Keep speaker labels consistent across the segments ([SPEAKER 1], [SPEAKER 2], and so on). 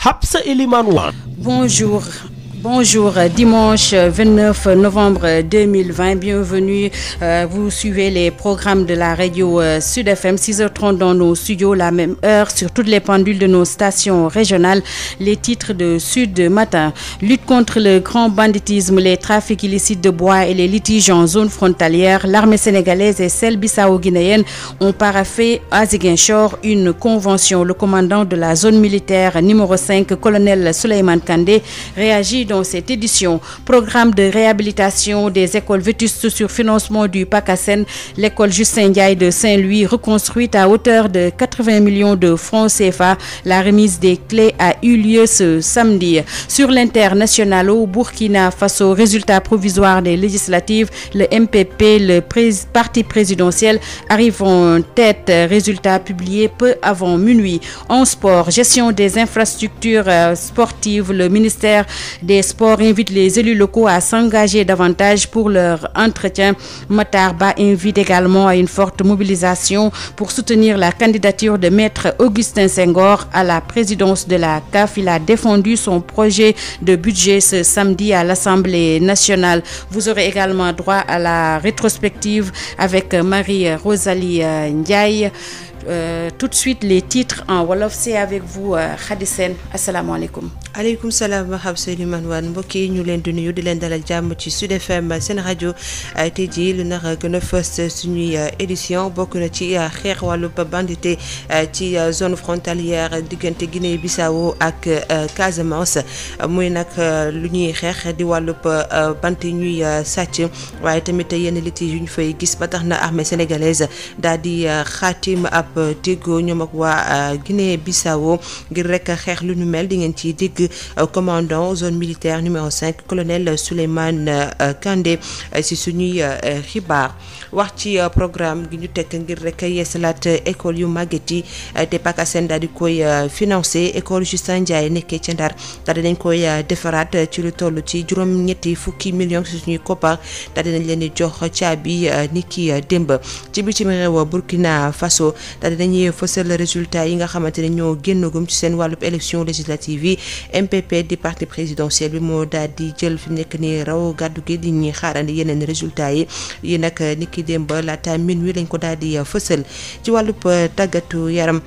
[SPEAKER 1] Habsa Eliman Wan.
[SPEAKER 2] Bonjour, dimanche 29 novembre 2020, bienvenue, vous suivez les programmes de la radio Sud FM, 6h30 dans nos studios, la même heure sur toutes les pendules de nos stations régionales, les titres de Sud Matin, lutte contre le grand banditisme, les trafics illicites de bois et les litiges en zone frontalière, l'armée sénégalaise et celle bissau-guinéenne ont paraphé à Ziguinchor une convention. Le commandant de la zone militaire numéro 5, colonel Souleymane Kandé, réagit dans cette édition. Programme de réhabilitation des écoles vétustes sur financement du PACASEN. L'école Justin Ndiaye de Saint-Louis, reconstruite à hauteur de 80 millions de francs CFA. La remise des clés a eu lieu ce samedi. Sur l'international au Burkina Faso, résultat provisoire des législatives, le MPP, le parti présidentiel, arrive en tête. Résultat publié peu avant minuit. En sport, gestion des infrastructures sportives, le ministère des Sports invite les élus locaux à s'engager davantage pour leur entretien. Matar Ba invite également à une forte mobilisation pour soutenir la candidature de Maître Augustin Senghor à la présidence de la CAF. Il a défendu son projet de budget ce samedi à l'Assemblée nationale. Vous aurez également droit à la rétrospective avec Marie-Rosalie Ndiaye. Tout de suite les titres en wolof, c'est avec vous Khady Sène. Assalamu alaikum.
[SPEAKER 3] aleykum salaam Habsa Eliman Wane mbokk yi ñu leen di nuyu di leen dalal jàmm ci Sud FM seen rajo tey jii lu nar a gën a fës suñuy édition bokk na ci xeex wàllub bandité ci zone frontalière diggante Guinée Bissau ak Casamance muy nag lu ñuy xeex di wàllub bant ñuy sàcc waaye tamit yenn litige yu ñu fay gis ba tax na armée sénégalaise daal di xaatim ab déggoo ñoom ak waa Guinée Bissau ngir rek xeex lu ñu mel di ngeen ci dégg commandant zone militaire numéro 5 colonel Souleymane Kandé si suñuy xibaar wax ci programme gi ñu tekk ngir rek yeesalaat école yu màgget yi te PACASEN daal di koy financé école Justin Ndiaye nekkee ca Ndar daal dinañ koy defaraat ci lu toll ci juróom-ñetti fukki millions si suñuy koppar daal dinañ leen di jox caabi ni ki démb ci bitim réew Burkina Faso daal dinañuy fësal résultat yi nga xamante ne ñoo génnagum ci seen wàllub élection législative yi. MPP di parti présidentiel bi moo daal di jël fi mu nekk nii raw gàddu gi di ñuy xaarandi yeneen résultats yi nag ni ki démb laata minuit lañ ko daal di fësal ci wàllub tàggatu yaram.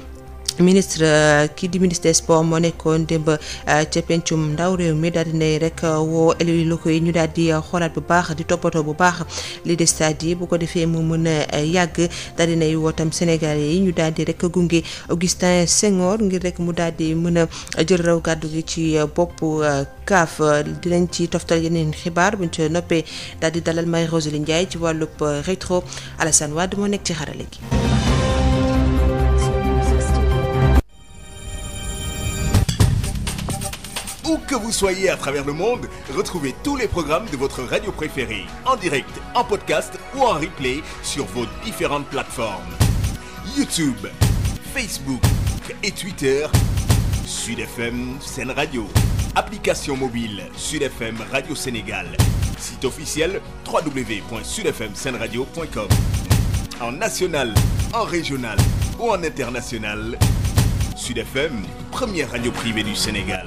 [SPEAKER 3] ministre kii di ministre des sports moo nekkoon démb ca pencum ndaw réew mi daal di ne rek woo élus locaux yi ñu daal di xoolaat bu baax di toppatoo bu baax li des stade yi bu ko defee mu mën a yàgg daal di ne wootam Sénégalais yi ñu daal di rek gunge Augustin Senghor ngir rek mu daal di mën a jël raw gàddu gi ci boppu CAF. dinañ ci toftal yeneen xibaar buñ ca noppee daal di dalal Marie-Rosalie Ndiaye ci wàllub rétro. Alassane Wade moo nekk ci xarale gi.
[SPEAKER 4] Où que vous soyez à travers le monde, retrouvez tous les programmes de votre radio préférée en direct, en podcast ou en replay sur vos différentes plateformes. YouTube, Facebook et Twitter, Sud FM Sen Radio. Application mobile Sud FM Radio Sénégal. Site officiel www.sudfmsenradio.com. En national, en régional ou en international, Sud FM, première radio privée du Sénégal.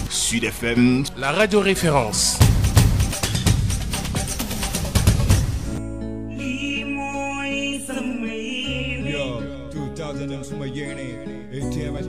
[SPEAKER 4] Sud FM,
[SPEAKER 1] la radio référence.
[SPEAKER 5] Yo, 2000 and some yearning, ATM at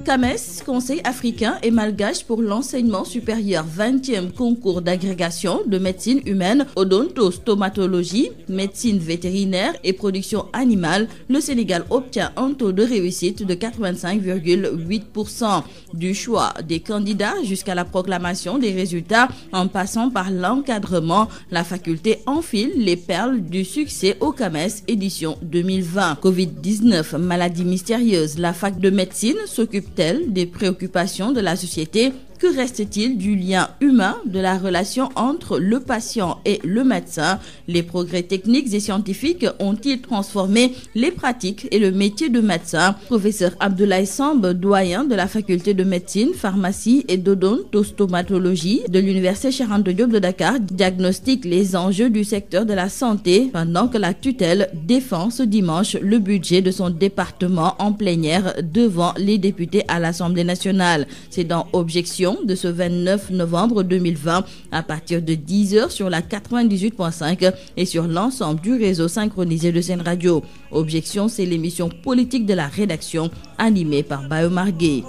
[SPEAKER 6] CAMES, Conseil africain et malgache pour l'enseignement supérieur, 20e concours d'agrégation de médecine humaine, odontostomatologie, médecine vétérinaire et production animale. Le Sénégal obtient un taux de réussite de 85,8%. Du choix des candidats jusqu'à la proclamation des résultats, en passant par l'encadrement, la faculté enfile les perles du succès au CAMES édition 2020. Covid-19, maladie mystérieuse, la fac de médecine s'occupe-t-elle des préoccupations de la société? Que reste-t-il du lien humain, de la relation entre le patient et le médecin? Les progrès techniques et scientifiques ont-ils transformé les pratiques et le métier de médecin? Professeur Abdoulaye Samb, doyen de la faculté de médecine, pharmacie et d'odontostomatologie de l'université Cheikh Anta Diop de Dakar, diagnostique les enjeux du secteur de la santé pendant que la tutelle défend ce dimanche le budget de son département en plénière devant les députés à l'Assemblée nationale. C'est dans Objection de ce 29 novembre 2020 à partir de 10h sur la 98.5 et sur l'ensemble du réseau synchronisé de Sen Radio. Objection, c'est l'émission politique de la rédaction animée par Bayomar Gueye.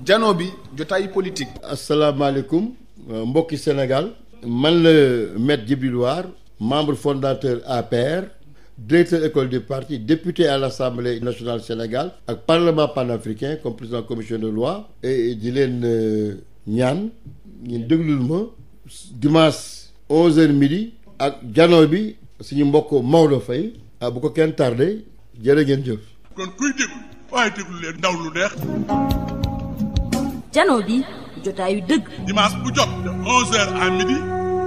[SPEAKER 7] jano bi jotaay politique.
[SPEAKER 8] asalaamaaleykum mbokki Sénégal man la maître Djibril War membre fondateur APR directeur école du parti député à l'Assemblée nationale Sénégal ak parlement panafricain comme président commission de loi et di leen ñaan ngeen déglul ma dimanche 11h midi ak jano bi suñu mbokk Maodo Faye bu ko kenn tardé jërë ngeen jëf.
[SPEAKER 7] kon kuy déglu waaye déglu leen ndaw lu neex.
[SPEAKER 6] Jano bi jotaayu dëgg.
[SPEAKER 7] dimanche bu jot de 11h à midi.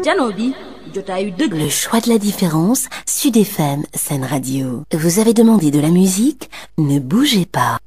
[SPEAKER 6] Jano bi jotaayu dëgg.
[SPEAKER 9] Le choix de la différence, Sud FM, Sen Radio. Vous avez demandé de la musique? Ne bougez pas.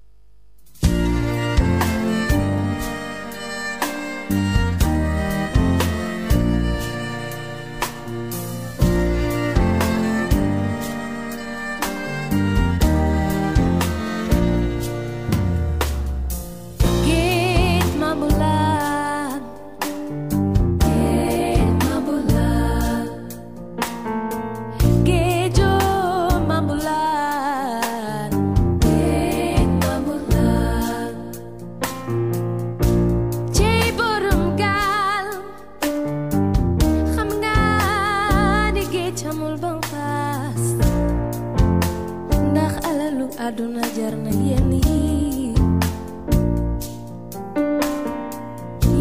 [SPEAKER 10] Aduna jar na yenn yi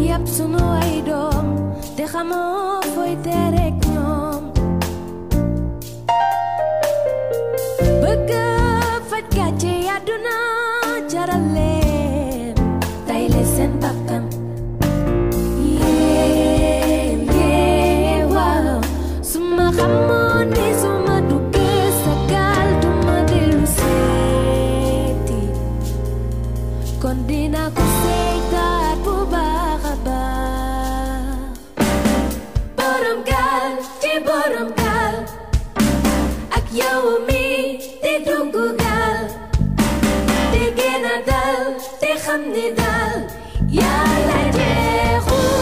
[SPEAKER 10] yàpp sunu ay doom te xamoo fooy terek ñoom bëgg faj gàcce àdduna jaral leen tay le seen bakkan yee waaw su ma xamoon ni su ma duggee sa gaal du ma dellu kon dina ko seetaat bu baax a baax borom gaal ci borom gaal ak yow mi te dugg gaal te gën a dal te xam ni daal yàlla jeexul.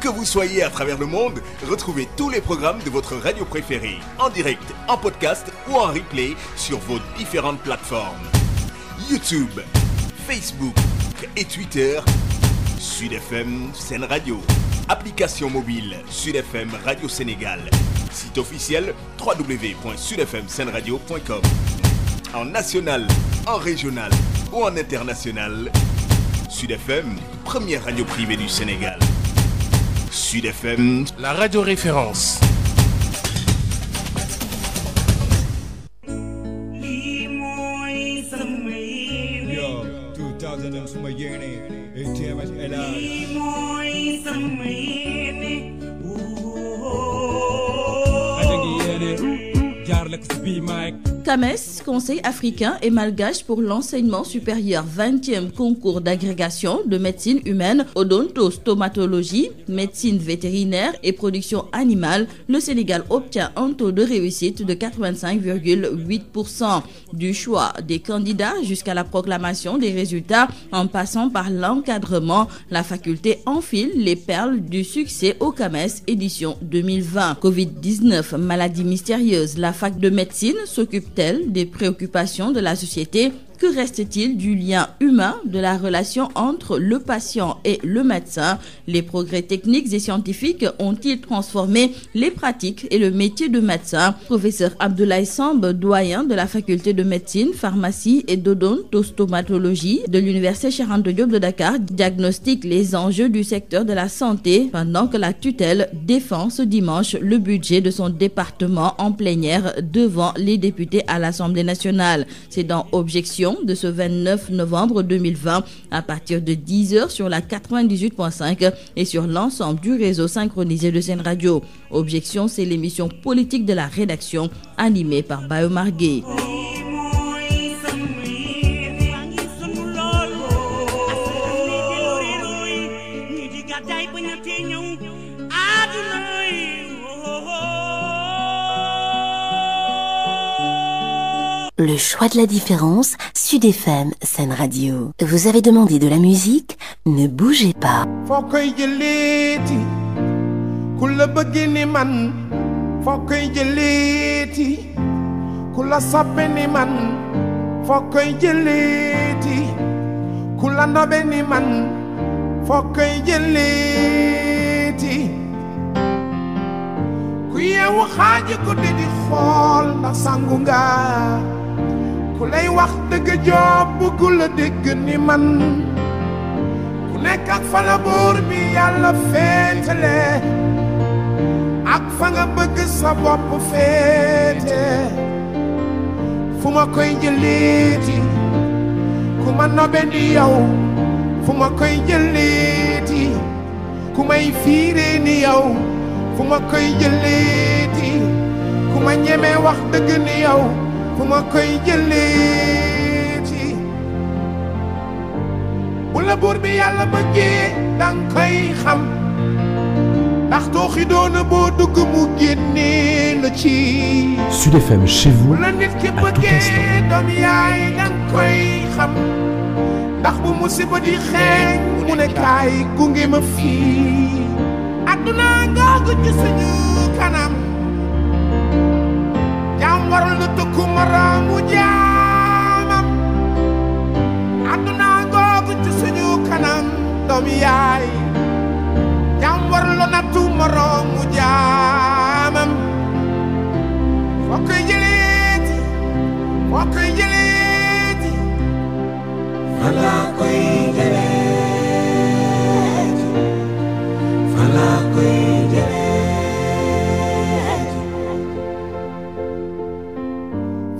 [SPEAKER 4] Que vous soyez à travers le monde, retrouvez tous les programmes de votre radio préférée en direct, en podcast ou en replay sur vos différentes plateformes. YouTube, Facebook et Twitter, Sud FM Sen Radio. Application mobile Sud FM Radio Sénégal. Site officiel www.sudfmsenradio.com. En national, en régional ou en international, Sud FM, première radio privée du Sénégal. Sud FM,
[SPEAKER 1] la radio référence.
[SPEAKER 5] Yo, 2000 and suma yene, ATM at Ella. I think he yene, jar like to be Mike.
[SPEAKER 6] CAMES, Conseil africain et malgache pour l'enseignement supérieur, 20e concours d'agrégation de médecine humaine, odontostomatologie, médecine vétérinaire et production animale, le Sénégal obtient un taux de réussite de 85,8%. Du choix des candidats jusqu'à la proclamation des résultats, en passant par l'encadrement, la faculté enfile les perles du succès au CAMES édition 2020. Covid-19, maladie mystérieuse, la fac de médecine s'occupe des préoccupations de la société. Que reste-t-il du lien humain, de la relation entre le patient et le médecin? Les progrès techniques et scientifiques ont-ils transformé les pratiques et le métier de médecin? Professeur Abdoulaye Samb, doyen de la faculté de médecine, pharmacie et d'odontostomatologie de l'université Cheikh Anta Diop de Dakar, diagnostique les enjeux du secteur de la santé pendant que la tutelle défend ce dimanche le budget de son département en plénière devant les députés à l'Assemblée nationale. C'est dans Objection de ce 29 novembre 2020 à partir de 10h sur la 98.5 et sur l'ensemble du réseau synchronisé de Sen Radio. Objection, c'est l'émission politique de la rédaction animée par Bayo Margué.
[SPEAKER 9] Le choix de la différence, Sud FM Sen Radio. Vous avez demandé de la musique, ne bougez pas.
[SPEAKER 11] Foo koy jëleeti ku la bëgg ni man foo koy jëleeti ku la soppe ni man foo koy jëleeti ku la nobe ni man foo koy jëleeti ku yeewu xaaji guddi di xool ndax sangu nga ku lay wax dëgg joob bëggu la dégg ni man ku nekk ak fa la buur bi yàlla féetale ak fa nga bëgg sa bopp féete fu ma koy jëleeti ku ma nobe ni yow fu ma koy jëleeti ku may fiire ni yow fu ma koy jëleeti ku ma ñeme wax dëgg ni yow fu ma koy jëleeti bu la buur bi yàlla bëggee dang koy xam ndax tooxi doona boo dugg mu génnee la ci
[SPEAKER 12] Sud FM chez vous
[SPEAKER 11] bu la nit ki bëggee doom yaay dang koy xam ndax bu musiba di xeeñ mu ne kaay gunge ma fii adduna ngoogu ci suñu kanam jaam waral na tëkku maraamu jaamam adduna ngoogu ci suñu kanam doom yaay jaam waral na nattu maraamu jaamam foo koy jëleeti foo koy jëleeti fa laa koy jëleeti fa laa koy jëleeti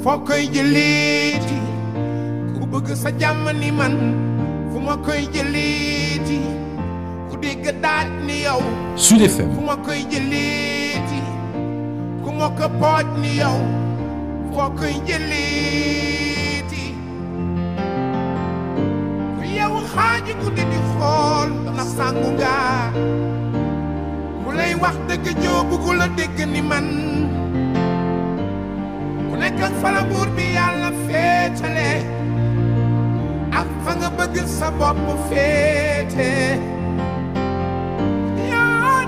[SPEAKER 11] foo koy jëleeti ku bëgg sa jàmm ni man fu ma koy jëleeti ku dégg daaj ni yow
[SPEAKER 12] Sud FM
[SPEAKER 11] fu ma koy jëleeti ku ma ko pooj ni yow foo koy jëleeti ku yeewu xaaji guddi di xool ndax sangu nga ku lay wax dëgg joo bëggu la dégg ni man ku nekk ak fa la buur bi yàlla féetale ak fa nga bëgg sa bopp féete yaa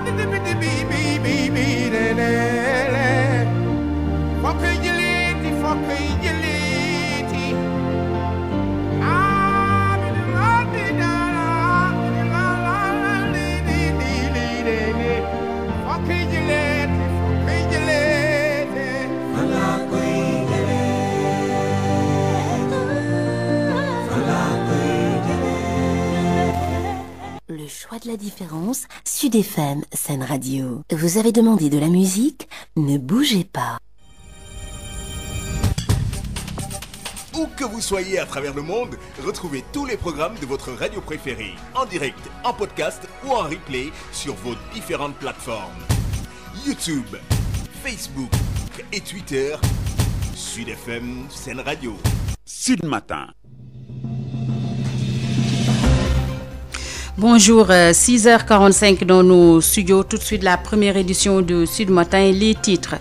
[SPEAKER 9] la différence, Sud FM, Sen Radio. Vous avez demandé de la musique? Ne bougez pas.
[SPEAKER 4] Où que vous soyez à travers le monde, retrouvez tous les programmes de votre radio préférée en direct, en podcast ou en replay sur vos différentes plateformes. YouTube, Facebook et Twitter. Sud FM, Sen Radio.
[SPEAKER 13] Sud Matin.
[SPEAKER 2] Bonjour, 6h45 dans nos studios. Tout de suite, la première édition de Sud Matin. Les titres.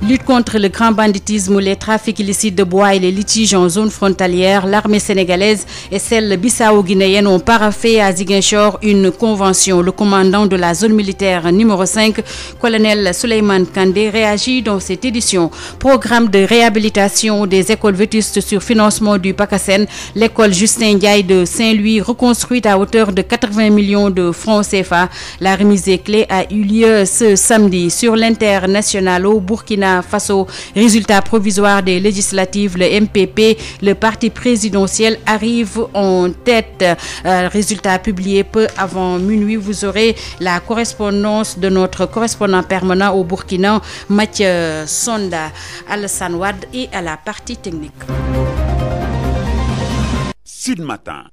[SPEAKER 2] Lutte contre le grand banditisme, les trafics illicites de bois et les litiges en zone frontalière. L'armée sénégalaise et celle bissau-guinéenne ont paraphé à Ziguinchor une convention. Le commandant de la zone militaire numéro 5, colonel Souleymane Kandé, réagit dans cette édition. Programme de réhabilitation des écoles vétustes sur financement du PACASEN. L'école Justin Ndiaye de Saint-Louis, reconstruite à hauteur de 80 millions de francs CFA. La remise des clés a eu lieu ce samedi. Sur l'international au Burkina Faso, résultat provisoire des législatives, le MPP, le parti présidentiel, arrive en tête. Résultat publié peu avant minuit. Vous aurez la correspondance de notre correspondant permanent au Burkina, Mathieu Sonda, Alassane Wade, et à la partie technique.
[SPEAKER 13] Sud Matin.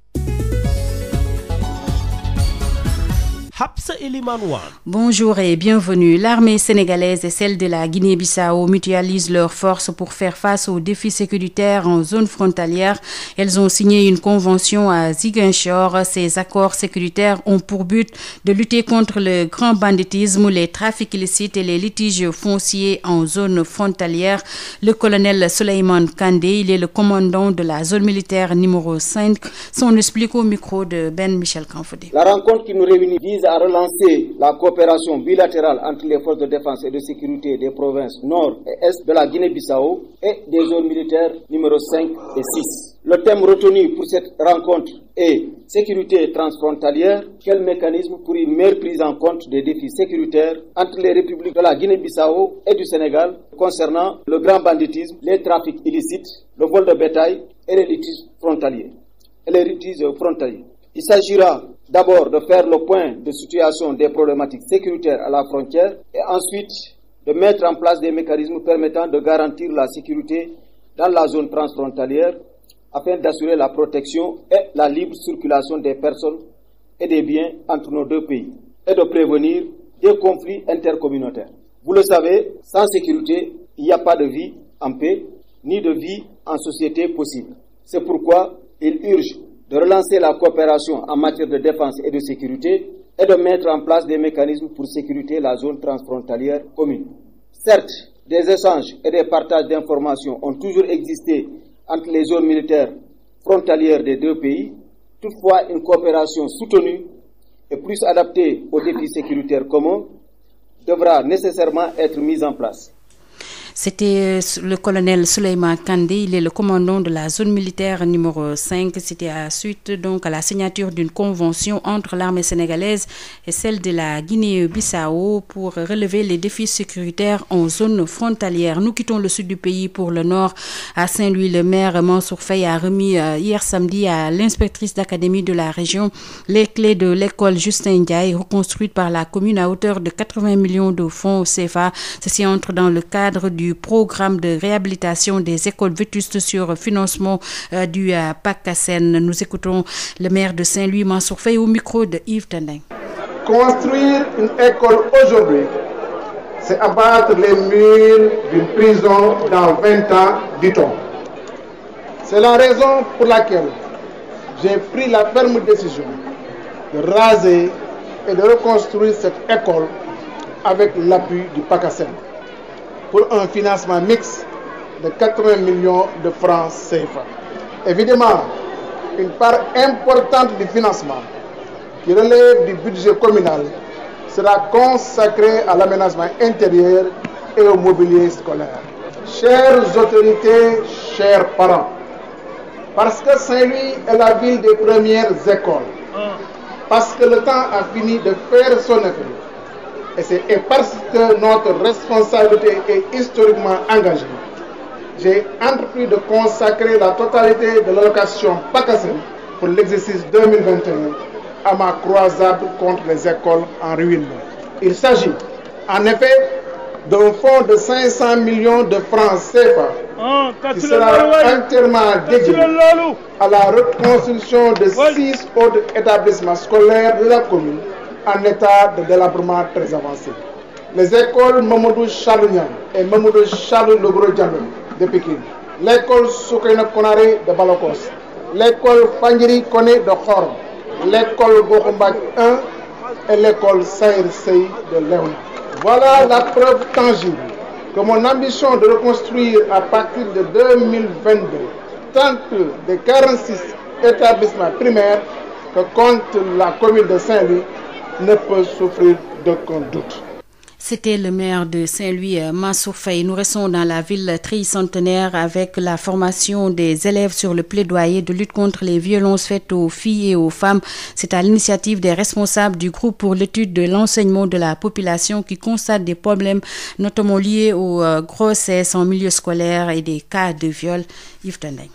[SPEAKER 2] Bonjour et bienvenue. L'armée sénégalaise et celle de la Guinée-Bissau mutualisent leurs forces pour faire face aux défis sécuritaires en zone frontalière. Elles ont signé une convention à Ziguinchor. Ces accords sécuritaires ont pour but de lutter contre le grand banditisme, les trafics illicites et les litiges fonciers en zone frontalière. Le colonel Souleymane Kandé, il est le commandant de la zone militaire numéro 5. S'en explique au micro de Ben Michel Kanfoudé.
[SPEAKER 14] La rencontre qui nous réunit vise à relancer la coopération bilatérale entre les forces de défense et de sécurité des provinces nord et est de la Guinée-Bissau et des zones militaires numéro 5 et 6. Le thème retenu pour cette rencontre est sécurité transfrontalière. Quel mécanisme pour une meilleure prise en compte des défis sécuritaires entre les républiques de la Guinée-Bissau et du Sénégal concernant le grand banditisme, les trafics illicites, le vol de bétail et les litiges frontaliers. Il s'agira d'abord de faire le point de situation des problématiques sécuritaires à la frontière et ensuite de mettre en place des mécanismes permettant de garantir la sécurité dans la zone transfrontalière afin d'assurer la protection et la libre circulation des personnes et des biens entre nos deux pays et de prévenir des conflits intercommunautaires. Vous le savez, sans sécurité, il n'y a pas de vie en paix ni de vie en société possible. C'est pourquoi il urge de relancer la coopération en matière de défense et de sécurité et de mettre en place des mécanismes pour sécuriter la zone transfrontalière commune. Certes, des échanges et des partages d'informations ont toujours existé entre les zones militaires frontalières des deux pays. Toutefois, une coopération soutenue et plus adaptée aux défis sécuritaires communs devra nécessairement être mise en place.
[SPEAKER 2] C'était le colonel Souleymane Kandé, il est le commandant de la zone militaire numéro 5. C'était à suite donc à la signature d'une convention entre l'armée sénégalaise et celle de la Guinée-Bissau pour relever les défis sécuritaires en zone frontalière. Nous quittons le sud du pays pour le nord. À Saint-Louis, le maire Mansour Faye a remis hier samedi à l'inspectrice d'académie de la région les clés de l'école Justin Ndiaye, reconstruite par la commune à hauteur de 80 millions de francs CFA. Ceci entre dans le cadre du programme de réhabilitation des écoles vétustes sur financement du PACASEN. Nous écoutons le maire de Saint-Louis, Mansour Faye, au micro de Yves Tendeng.
[SPEAKER 15] Construire une école aujourd'hui, c'est abattre les murs d'une prison dans 20 ans, dit-on. C'est la raison pour laquelle j'ai pris la ferme décision de raser et de reconstruire cette école avec l'appui du PACASEN, pour un financement mixte de 80 millions de francs CFA. Évidemment, une part importante du financement qui relève du budget communal sera consacrée à l'aménagement intérieur et au mobilier scolaire. Chères autorités, chers parents, parce que Saint-Louis est la ville des premières écoles, parce que le temps a fini de faire son effet, et parce que notre responsabilité est historiquement engagée, j'ai entrepris de consacrer la totalité de l'allocation PACASEN pour l'exercice 2021 à ma croisade contre les écoles en ruine. Il s'agit en effet d'un fonds de 500 millions de francs CFA qui sera entièrement dédié à la reconstruction de 6 autres établissements scolaires de la commune en état de délabrement très avancé. Les écoles Mamadou Chalounia et Mamadou Chalou Logro Diallo de Pékin, l'école Soukaina Konaré de Balakos, l'école Fangiri Kone de Khor, l'école Bokombak 1 et l'école Saïr Sey de Léona. Voilà la preuve tangible que mon ambition de reconstruire à partir de 2022 tant de 46 établissements primaires que compte la commune de Saint-Louis ne peut souffrir d'aucun doute.
[SPEAKER 2] C'était le maire de Saint-Louis, Mansour Faye. Nous restons dans la ville tricentenaire avec la formation des élèves sur le plaidoyer de lutte contre les violences faites aux filles et aux femmes. C'est à l'initiative des responsables du groupe pour l'étude de l'enseignement de la population qui constatent des problèmes notamment liés aux grossesses en milieu scolaire et des cas de viol. Yves Tendeng.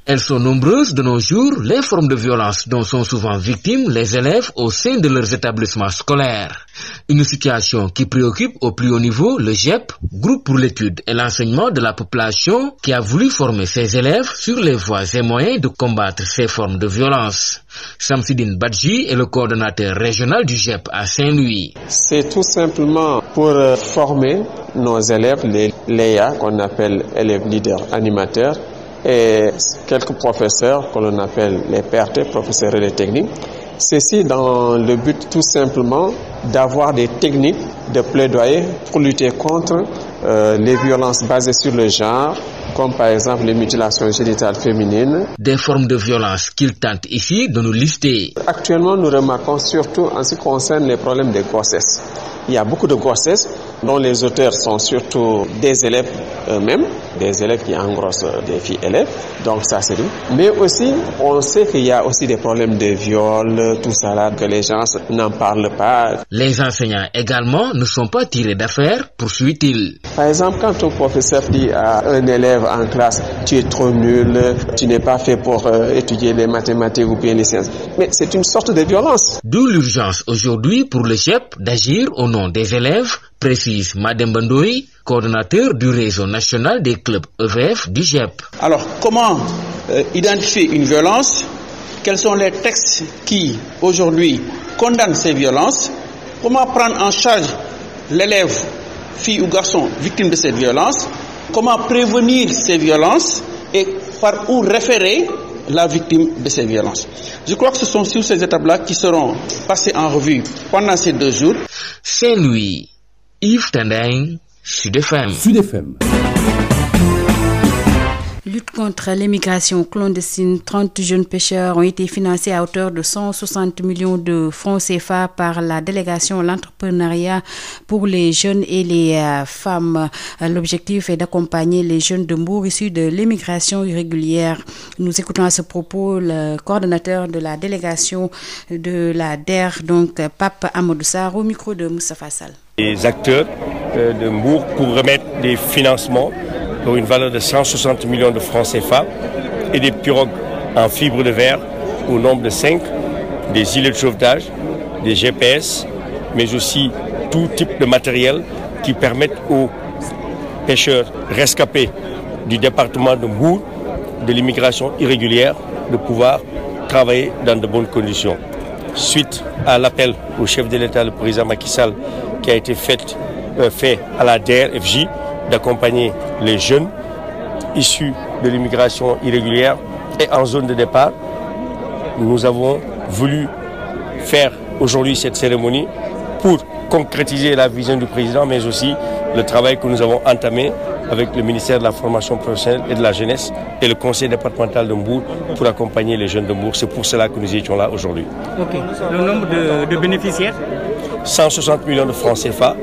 [SPEAKER 16] Elles sont nombreuses de nos jours, les formes de violence dont sont souvent victimes les élèves au sein de leurs établissements scolaires. Une situation qui préoccupe au plus haut niveau le GEP, Groupe pour l'étude et l'enseignement de la population, qui a voulu former ses élèves sur les voies et moyens de combattre ces formes de violence. Samsidine Badji est le coordonnateur régional du GEP à Saint-Louis.
[SPEAKER 17] C'est tout simplement pour former nos élèves, les LEA, qu'on appelle élèves leaders animateurs, et quelques professeurs que l'on appelle les PRT, professeurs relais techniques. Ceci dans le but tout simplement d'avoir des techniques de plaidoyer pour lutter contre les violences basées sur le genre, comme par exemple les mutilations génitales féminines.
[SPEAKER 16] Des formes de violence qu'il tente ici de nous lister.
[SPEAKER 17] Actuellement, nous remarquons surtout en ce qui concerne les problèmes de grossesse. Il y a beaucoup de grossesses dont les auteurs sont surtout des élèves eux-mêmes, des élèves qui engrossent des filles élèves, donc ça c'est tout. Mais aussi, on sait qu'il y a aussi des problèmes de viol, tout ça là, que les gens n'en parlent pas.
[SPEAKER 16] Les enseignants également ne sont pas tirés d'affaire, poursuit-il.
[SPEAKER 17] Par exemple, quand un professeur dit à un élève en classe, tu es trop nul, tu n'es pas fait pour étudier les mathématiques ou bien les sciences. Mais c'est une sorte de violence.
[SPEAKER 16] D'où l'urgence aujourd'hui pour le GEP d'agir au nom des élèves, précise Madame Bandoui, coordonnateur du réseau national des clubs EVF du GEP.
[SPEAKER 18] Alors, comment identifier une violence? Quels sont les textes qui, aujourd'hui, condamnent ces violences? Comment prendre en charge l'élève, fille ou garçon, victime de cette violence? Comment prévenir ces violences et par où référer la victime de ces violences? Je crois que ce sont sur ces étapes-là qui seront passées en revue pendant ces 2 jours.
[SPEAKER 16] Saint-Louis, Yves Tendeng, Sud FM.
[SPEAKER 12] Sud FM.
[SPEAKER 2] Lutte contre l'immigration clandestine, 30 jeunes pêcheurs ont été financés à hauteur de 160 millions de francs CFA par la délégation à l'entrepreneuriat pour les jeunes et les femmes. L'objectif est d'accompagner les jeunes de Mbour issus de l'immigration irrégulière. Nous écoutons à ce propos le coordonnateur de la délégation de la DER, donc Pape Amadou Sarr, au micro de Moustapha Sall.
[SPEAKER 19] Les acteurs de Mbour pour remettre des financements pour une valeur de 160 millions de francs CFA et des pirogues en fibre de verre au nombre de 5, des îlots de sauvetage, des GPS, mais aussi tout type de matériel qui permettent aux pêcheurs rescapés du département de Mbour, de l'immigration irrégulière, de pouvoir travailler dans de bonnes conditions. Suite à l'appel au chef de l'État, le président Macky Sall, qui a été fait à la DRFJ, d'accompagner les jeunes issus de l'immigration irrégulière et en zone de départ. Nous avons voulu faire aujourd'hui cette cérémonie pour concrétiser la vision du président, mais aussi le travail que nous avons entamé avec le ministère de la formation professionnelle et de la jeunesse et le conseil départemental de Mbour pour accompagner les jeunes de Mbour. C'est pour cela que nous étions là aujourd'hui.
[SPEAKER 20] Ok. Le nombre de bénéficiaires?
[SPEAKER 19] 160 millions de francs CFA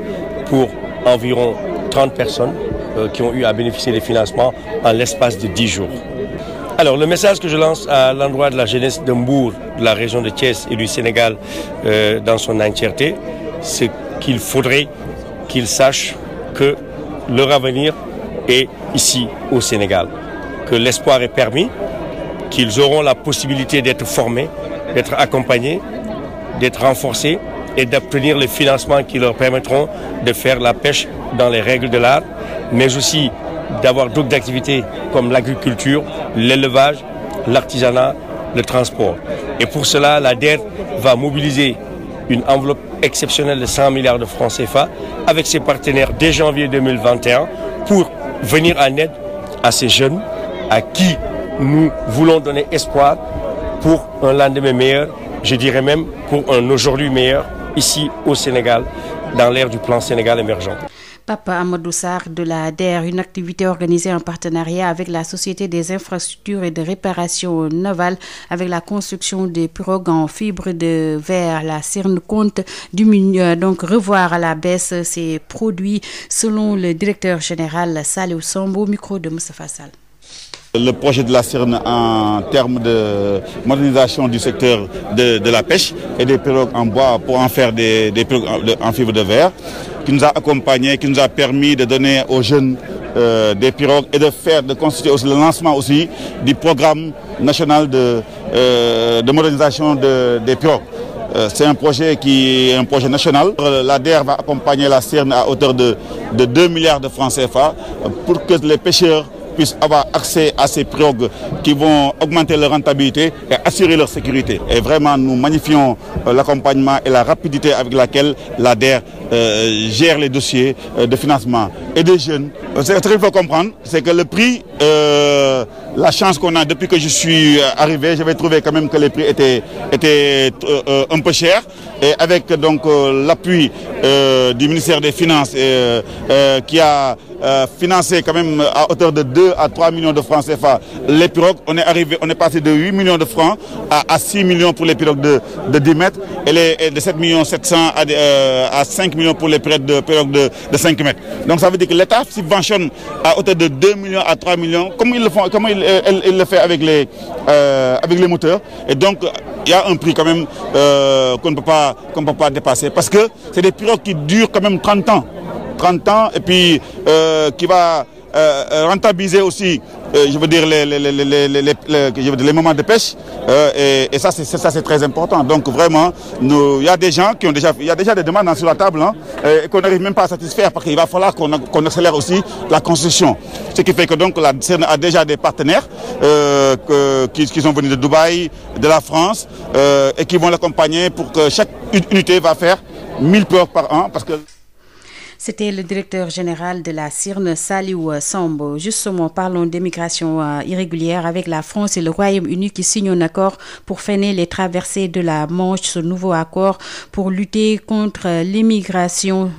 [SPEAKER 19] pour environ 30 personnes qui ont eu à bénéficier des financements en l'espace de 10 jours. Alors, le message que je lance à l'endroit de la jeunesse de Mbour, de la région de Thiès et du Sénégal dans son entièreté, c'est qu'il faudrait qu'ils sachent que leur avenir est ici au Sénégal, que l'espoir est permis, qu'ils auront la possibilité d'être formés, d'être accompagnés d'être renforcés et d'obtenir les financements qui leur permettront de faire la pêche dans les règles de l'art, mais aussi d'avoir d'autres activités comme l'agriculture, l'élevage, l'artisanat, le transport. Et pour cela, la DER va mobiliser une enveloppe exceptionnelle de 100 milliards de francs CFA avec ses partenaires dès janvier 2021 pour venir en aide à ces jeunes à qui nous voulons donner espoir pour un lendemain meilleur, je dirais même pour un aujourd'hui meilleur ici au Sénégal, dans l'ère du plan Sénégal émergent.
[SPEAKER 2] Papa Amadou Sarr de la DER, une activité organisée en partenariat avec la Société des infrastructures et de réparation navale avec la construction des pirogues en fibre de verre. La CIRN compte donc revoir à la baisse ses produits selon le directeur général Saliou Samb, au micro de Moustapha Sall.
[SPEAKER 21] Le projet de la CIRN en termes de modernisation du secteur de la pêche et des pirogues en bois pour en faire des pirogues en fibre de verre, qui nous a accompagnés, qui nous a permis de donner aux jeunes des pirogues et de constituer aussi le lancement aussi du programme national de modernisation des pirogues. C'est un projet qui est un projet national. La DER va accompagner la CIRN à hauteur de 2 milliards de francs CFA pour que les pêcheurs puissent avoir accès à ces pirogues qui vont augmenter leur rentabilité et assurer leur sécurité. Et vraiment, nous magnifions l'accompagnement et la rapidité avec laquelle la DER gère les dossiers de financement et des jeunes. Ce qu'il faut comprendre, c'est que le prix, la chance qu'on a depuis que je suis arrivé, j'avais trouvé quand même que les prix étaient un peu chers. Et avec donc l'appui du ministère des Finances qui a financé quand même à hauteur de 2 à 3 millions de francs CFA les pirogues, on est passé de 8 millions de francs à 6 millions pour les pirogues de 10 mètres et de 7 millions 700 à 5 millions pour les pirogues de 5 mètres. Donc ça veut dire que l'État subventionne à hauteur de 2 millions à 3 millions, comme il le fait avec les moteurs. Et donc il y a un prix quand même qu'on ne peut pas dépasser parce que c'est des pirogues qui durent quand même 30 ans et puis qui va rentabiliser aussi je veux dire les moments de pêche et ça c'est très important. Donc vraiment il y a des gens qui ont il y a déjà des demandes sur la table et qu'on n'arrive même pas à satisfaire parce qu'il va falloir qu'on accélère aussi la construction. Ce qui fait que donc la CIRN a déjà des partenaires qui sont venus de Dubaï, de la France et qui vont l'accompagner pour que chaque unité va faire 1000 pirogues par an parce que
[SPEAKER 2] C'était le directeur général de la CIRN, Saliou Samb. Justement, parlons d'immigration irrégulière avec la France et le Royaume-Uni qui signent un accord pour freiner les traversées de la Manche. Ce nouveau accord pour lutter contre l'immigration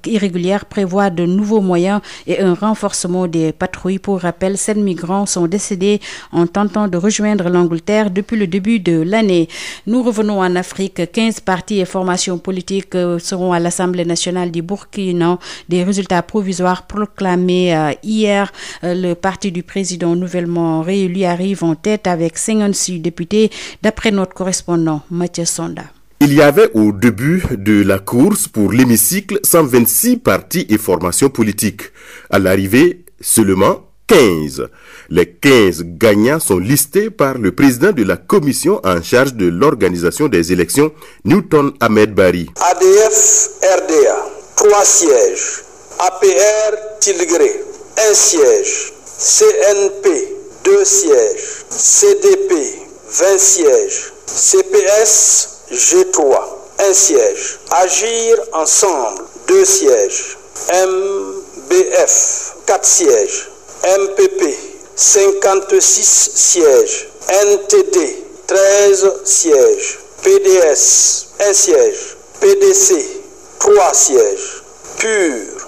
[SPEAKER 2] irrégulière prévoit de nouveaux moyens et un renforcement des patrouilles. Pour rappel, 7 migrants sont décédés en tentant de rejoindre l'Angleterre depuis le début de l'année. Nous revenons en Afrique. 15 partis et formations politiques seront à l'Assemblée nationale du Burkina. Des résultats provisoires proclamés hier. Le parti du président nouvellement réélu arrive en tête avec 56 députés, d'après notre correspondant Mathieu Sonda.
[SPEAKER 1] Il y avait au début de la course pour l'hémicycle 126 partis et formations politiques. À l'arrivée, seulement 15. Les 15 gagnants sont listés par le président de la commission en charge de l'organisation des élections, Newton Ahmed Bari.
[SPEAKER 22] ADF RDA. 3 sièges, APR Tilgré, 1 siège, CNP, 2 sièges, CDP, 20 sièges, CPS, G3, 1 siège, Agir Ensemble, 2 sièges, MBF, 4 sièges, MPP, 56 sièges, NTD, 13 sièges, PDS, 1 siège, PDC, 3 sièges, PUR,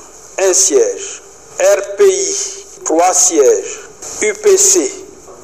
[SPEAKER 22] 1 siège, RPI, 3 sièges, UPC,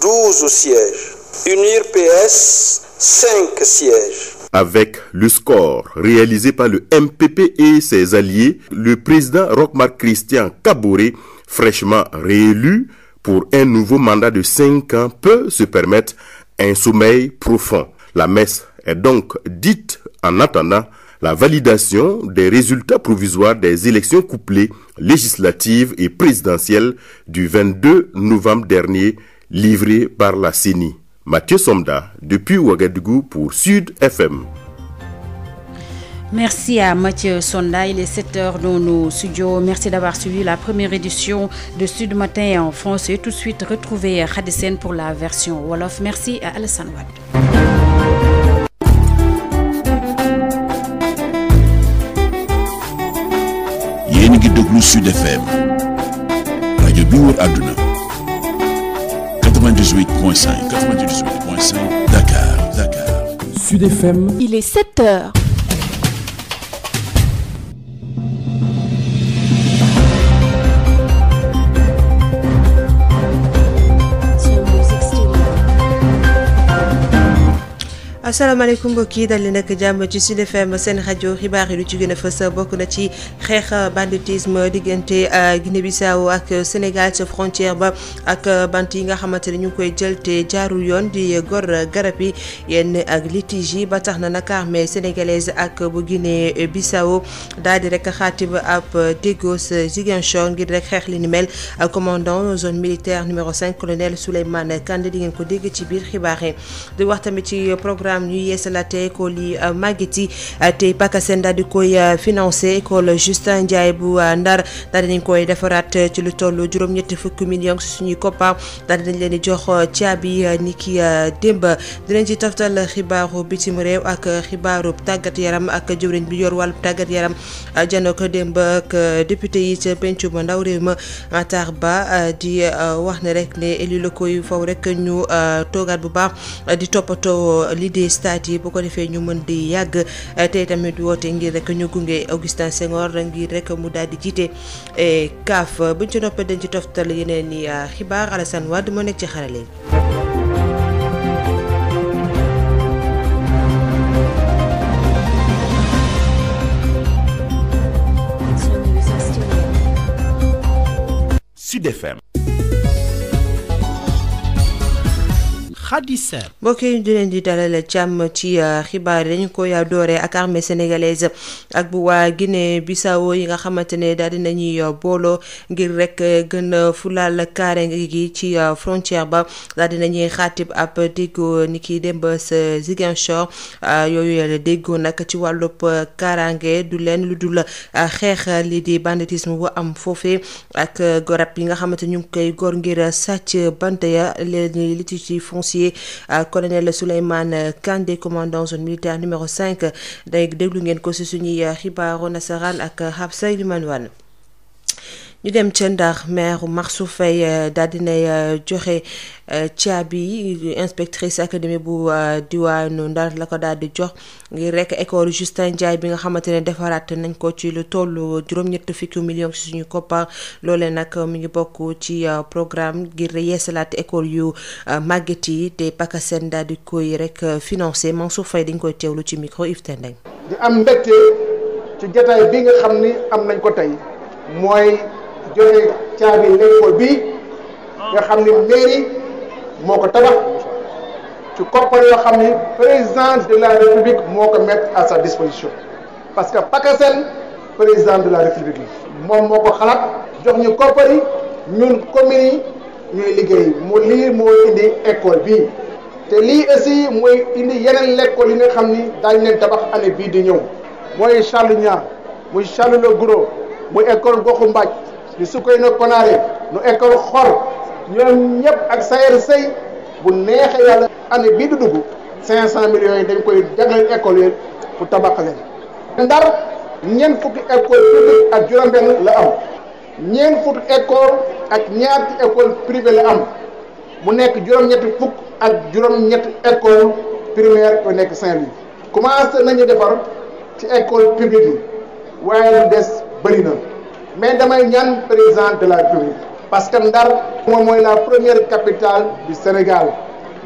[SPEAKER 22] 12 sièges, UNIR PS, 5 sièges.
[SPEAKER 1] Avec le score réalisé par le MPP et ses alliés, le président Roch-Marc Christian Kaboré, fraîchement réélu pour un nouveau mandat de 5 ans, peut se permettre un sommeil profond. La messe est donc dite en attendant la validation des résultats provisoires des élections couplées législatives et présidentielles du 22 novembre dernier, livrées par la CENI. Mathieu Somda, depuis Ouagadougou pour Sud FM.
[SPEAKER 2] Merci à Mathieu Sonda. Il est 7h dans nos studios. Merci d'avoir suivi la première édition de Sud Matin en français. Tout de suite, retrouvez Khady Sène pour la version Wolof. Merci à Alassane Wade.
[SPEAKER 3] yéen a ngi déglu Sud FM rajo bi wër àdduna 98.5 Dakar.
[SPEAKER 12] Sud FM.
[SPEAKER 8] Il est 7h.
[SPEAKER 23] asalaamaaleykum mbokk yi dal leen ak jàmm ci Sud FM seen rajo xibaar yi lu ci gën a fës bokk na ci xeex banditisme diggante Guinée-Bissau ak Sénégal sa frontière ba ak bant yi nga xamante ne ñu ngi koy jël te jaarul yoon di gor garab yi yenn ak litige yi ba tax na nag armée sénégalaise ak bu Guinée-Bissau daal di rek xaatim ab déggoo sa Ziguinchor ngir rek xeex li ni mel commandant zone militaire numéro 5 colonel Souleymane Kandé di ngeen ko dégg ci biir xibaar yi di wax tamit ci programme ñuy yeesalaate école yi màgget yi te PACASEN daal di koy financé école Justin Ndiaye bu Ndar daal dinañ koy defaraat ci lu toll juróom-ñetti fukki millions si suñuy koppar daal dinañ leen di jox caabi ni ki démb dinañ ci toftal xibaaru bitim réew ak xibaaru tàggat yaram ak jëwriñ bi yor wàllu tàggat yaram janook démb ak député yi ca pencu ba ndaw réew ma Matar Ba di wax ne rek ne élus locaux yi faw rek ñu toogaat bu baax di toppatoo l'idée stade yi bu ko defee ñu mën di yàgg tey tamit woote ngir rek ñu gunge Augustin Senghor ngir rek mu daal di jiite CAF buñ ci noppee dañ ci toftal yeneen i xibaar Alassane Wade moo nekk ci xarale yi.
[SPEAKER 3] Sud FM.
[SPEAKER 23] Khady Sène mbokk yi di leen di dalal jàmm ci xibaar yi dañu koy dooree ak armée sénégalaise ak bu waa Guinée-Bissau yi nga xamante ne daal di nañuy booloo ngir rek gën a fulaal kaaraange gi ci frontière ba daal di nañuy xaatib ab déggoo ni ki dem ba sa Ziguinchor yooyu la déggoo nag ci wàllub kaaraange du leen lu dul xeex li di banditisme bu am foofee ak garab yi nga xamante ñu ngi koy gor ngir sàcc bant ya li ci foncier colonel Souleymane Kandé commandant zone militaire numéro 5 day déglu ngeen ko ci suñuy xibaaru nasaraan ak Habsa Limanouane ñu dem ca Ndar maire Marsou Faye daal dinay joxe caabi inspectrice académie bu diwaanu Ndar la ko daal di jox ngir rek école Justin Ndiaye bi nga xamante ne defaraat nañ ko ci lu tollu juróom-ñett fukki millions ci suñu koppar loolee nag mi ngi bokk ci programme ngir yeesalaat école yu màgget yi te PACASEN daal di koy rek financé Mansour Faye dañ koy teewlu ci micro Yves Tendeng.
[SPEAKER 15] di am mbégte ci jotaay bi nga xam ni am nañ ko tey mooy joxe caabi l'école bi nga xam ni mairie moo ko tabax ci koppar yoo xam ni président de la république moo ko mettre à sa disposition parce que PACASEN président de la république moom moo ko xalaat jox ñu koppar yi ñun communes yi ñuy liggéey mu lii moo indi école bi te lii aussi mooy indi yeneen l'école yi nga xam ni daañu leen tabax année bii di ñëw mooy Charles Niang muy Charles Le Gros muy école Goxu Mbaaj di Soukeyna Konaré nu école Xor ñoom ñëpp ak Sayer Sey bu neexee yàlla année bii di dugg 500 millions yi dañ koy jagleel école yi pour tabax leen. Ndar ñeent fukki école publique ak juróom-benn la am ñeent fukki école ak ñaari école privée la am mu nekk juróom-ñetti fukk ak juróom-ñetti école primaire yu nekk Saint-Louis. commencé nañu defar ci école publique yi waaye lu des bëri na mais damay ñaan président de la République parce que Ndar moom mooy la première capitale du Sénégal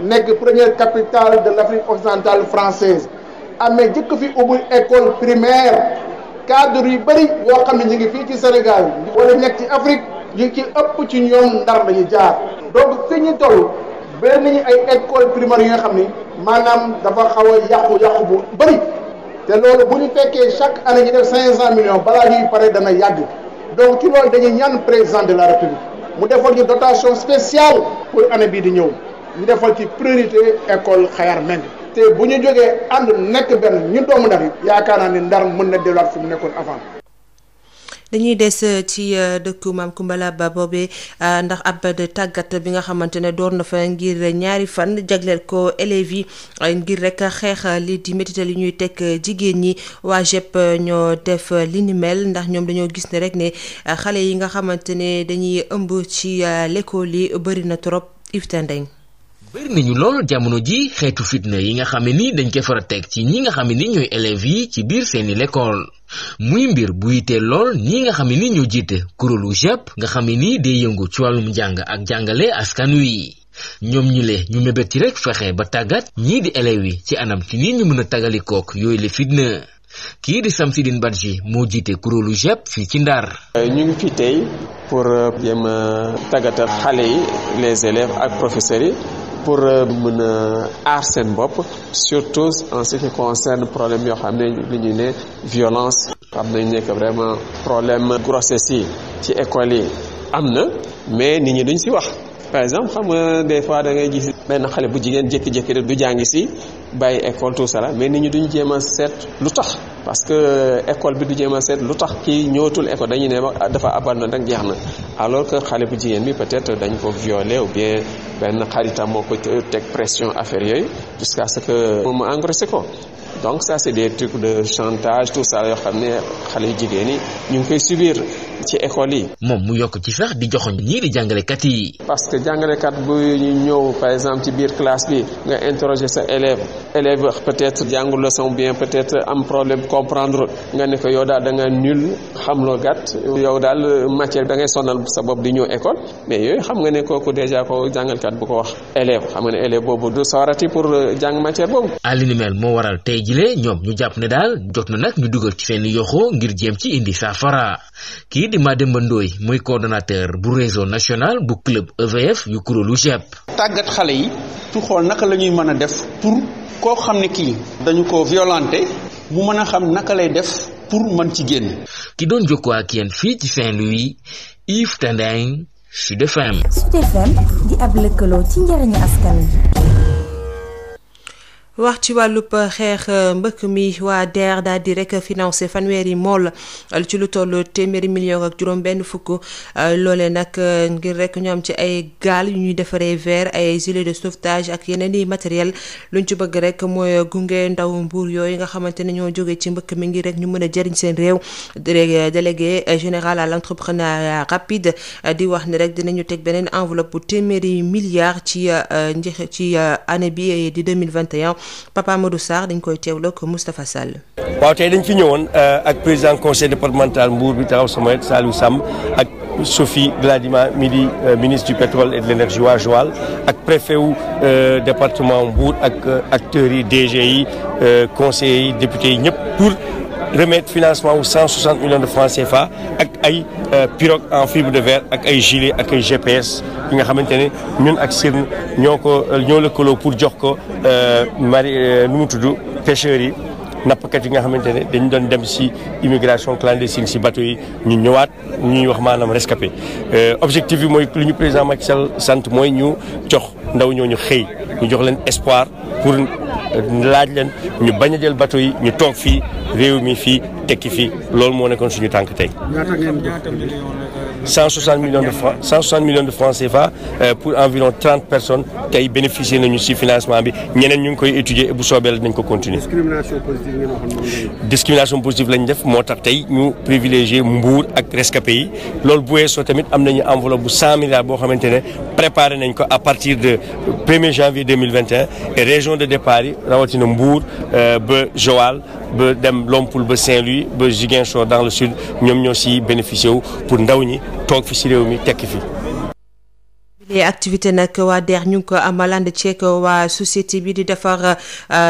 [SPEAKER 15] nekk première capitale de l'Afrique occidentale française amee jëkk fi ubbi école primaire cadre yu bëri yoo xam ne ñu ngi fii ci Sénégal wala nekk ci Afrique yu ci ëpp ci ñoom Ndar lañu jaar donc fi ñu toll benn nañu ay école primaire yi nga xam ni maanaam dafa xaw a yàqu bu bëri te loolu bu ñu fekkee chaque année ñu def 500 millions balaa ñuy pare dana yàgg donc ci loolu dañuy ñaan président de la République mu defal ñu dotation spéciale pour année bii di ñëw ñu defal ci priorité école Khayar Meng te bu ñu jógee ànd nekk benn ñu doomu Ndar yi yaakaar naa ne Ndar mën na delluwaat fi mu nekkoon avant.
[SPEAKER 23] dañuy des ci dëkku Maam Coumba Laba boobee ndax ab tàggat bi nga xamante ne door na fa ngir ñaari fan jagleel ko élèves yi ngir rek xeex lii di métital yi ñuy teg jigéen ñi waa JEP ñoo def li ni mel ndax ñoom dañoo gis ne rek ne xale yi nga xamante ne dañuy ëmb ci l'école yi bëri na trop Iftandeng.
[SPEAKER 16] bëri nañu lool jamono ji xeetu fitna yi nga xam ne ni dañ koy fara teg ci ñi nga xam ne ni ñooy élèves yi ci biir seeni l'école muy mbir bu yitee lool ñi nga xam ne ni ñoo jiite kuréelu JEP nga xam ne ni day yëngu ci wàllum njàng ak jàngale askan wi ñoom ñi le ñu mébét ci rek fexe ba tàggat ñii di élèves yi ci anam ci ni ñu mën a tagalikook yooyu le fitna kii di Samsidine Badji moo jiite kuréelu JEP fii ci Ndar.
[SPEAKER 17] ñu ngi fi tey pour jéem a tàggatal xale yi les élèves ak professeurs yi pour mën a aar seen bopp surtout en ce qui concerne problème yoo xam ne li ñu ne violence xam nañ nekk vraiment problème grossesse yi ci école yi am na mais nit ñi duñ si wax par exemple xam nga des fois da ngay gis benn xale bu jigéen jékki-jékki rek du jàngi si bàyyi école tout ça mais nit ñi duñ jéem a seet lu tax parce que école bi du jéem a seet lu tax kii ñëwatul école dañuy ne dafa abandonné rek jeex na alors que xale bu jigéen bi peut-être dañ ko violé ou bien benn xaritam moo ko teg pression affaire yooyu jusqu'à ce que moom mu engrossé ko donc ça c'est des trucs de chantage tout ça yoo xam ne xale yu jigéen yi ñu ngi koy subir ci école yi.
[SPEAKER 16] moom mu yokk ci sax di joxoñ ñii di jàngalekat yi.
[SPEAKER 17] parce que jàngalekat bu ñëw par exemple ci biir classe bi nga interroger sa élève peut-être jàngul leçon bien peut-être am problème comprendre nga ne ko yow daal da nga nul xam loo gàtt yow daal matière da ngay sonal sa bopp di ñëw école mais yooyu xam nga ne kooku déjà ko jàngalekat bu ko wax élève xam nga ne élève boobu du sawarati pour jàng matière boobu.
[SPEAKER 16] li ni mel moo waral tey jile ñoom ñu jàpp ne daal jot na nag ñu dugal ci seen yoxo ngir jéem ci indi saafara kii di Mademba Ndoye mooy coordonnateur bu réseau national bu club EVF yu kuréelu JEP.
[SPEAKER 18] tàggat xale yi pour xool naka la ñuy mën a def pour koo xam ne kii dañu ko violenté mu mën a xam naka lay def pour mën ci génn.
[SPEAKER 16] ki doon jokkoo ak yéen fii ci Saint-Louis Yves Tendeng Sud FM.
[SPEAKER 9] Sud FM di ab lëkkaloo ci njëriñu askan wi.
[SPEAKER 23] wax ci wàllub xeex mbëkk mi waa DER daal di rek financé fanweeri mool ci lu toll téeméeri million ak juróom benn fukk loolee nag ngir rek ñu am ci ay gaal yu ñuy defaree verre ay gilet de sauvetage ak yeneen i matériel luñ ci bëgg rek mooy gunge ndaw Mbuur yooyu nga xamante ne ñoo jógee ci mbëkk mi ngir rek ñu mën a jëriñ seen réew. délégué général à l'entrepreneuriat rapide di wax ne rek dinañu teg beneen enveloppe bu téeméeri milliards ci année bi di 2021. Papa Modou Sarr dañ koy teewloo ko Moustapha Sall.
[SPEAKER 19] waaw tey dañ fi ñëwoon ak président conseil départemental Mbour bi taxaw sama wet Saliou Samb ak Sophie Gladima mi di ministre du pétrole et de l'énergie waa Joal ak préfet wu département Mbour ak acteurs yi DG yi conseillers yi députés yi ñëpp pour remettre financement wu 160 millions de francs CFA ak ay pirogue en fibre de verre ak ay gilet ak ay GPS yi nga xamante ne ñun ak CIRN ñoo lëkkaloo pour jox ko nu mu tudd pêcheurs yi nappkat yi nga xamante ne dañu doon dem si immigration clandestine si bateau yi ñu ñëwaat ñuy wax maanaam rescapé objectif bi mooy lu ñu président Macky Sall sant mooy ñu jox ndaw ñooñu xëy ñu jox leen espoir pour laaj leen ñu bañ a jël bateau yi ñu toog fii réew mi fii tekki fii loolu moo nekkoon suñu tànk tey. 160 millions de francs CFA pour environ 30 personnes tey bénéficier nañu ci financement bi ñeneen ñu ngi koy étudier bu soobee nañ ko continuer. discrimination positive lañ def moo tax tey ñu privilégier Mbour ak rescapé yi loolu bu weesoo tamit am nañu enveloppe bu 100 milliards boo xamante ne préparé nañ ko à partir de 1er janvier 2021 et région de départ yi rawatina Mbour ba Joal ba dem Lompoul ba Saint-Louis ba Ziguinchor dans le sud ñoom ñoo ci bénéficier wu pour ndaw ñi toog fi ci réew mi tekki fi.
[SPEAKER 23] les activités nag waa DER ñu ngi ko amal ànd ceeg waa société bi di defar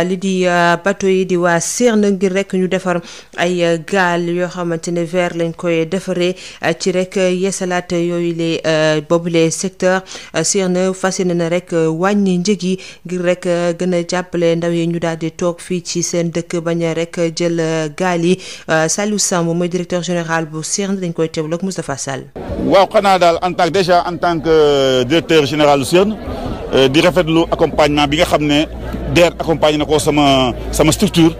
[SPEAKER 23] li di bateau yi di waa CIRN ngir rek ñu defar ay gaal yoo xamante ne verre lañ koy defaree ci rek yeesalaat yooyu les boobule secteur CIRN fas yéene na rek wàññi njëg yi ngir rek gën a jàppale ndaw yi ñu daal di toog fii ci seen dëkk bañ a rek jël gaal yi Saliou Samb mooy directeur général bu CIRN dañ koy teewlu ak Moustapha Sall.
[SPEAKER 21] waaw xanaa daal en tant que directeur général du CIRN di rafetlu accompagnement bi nga xam ne DER accompagné na ko sama structure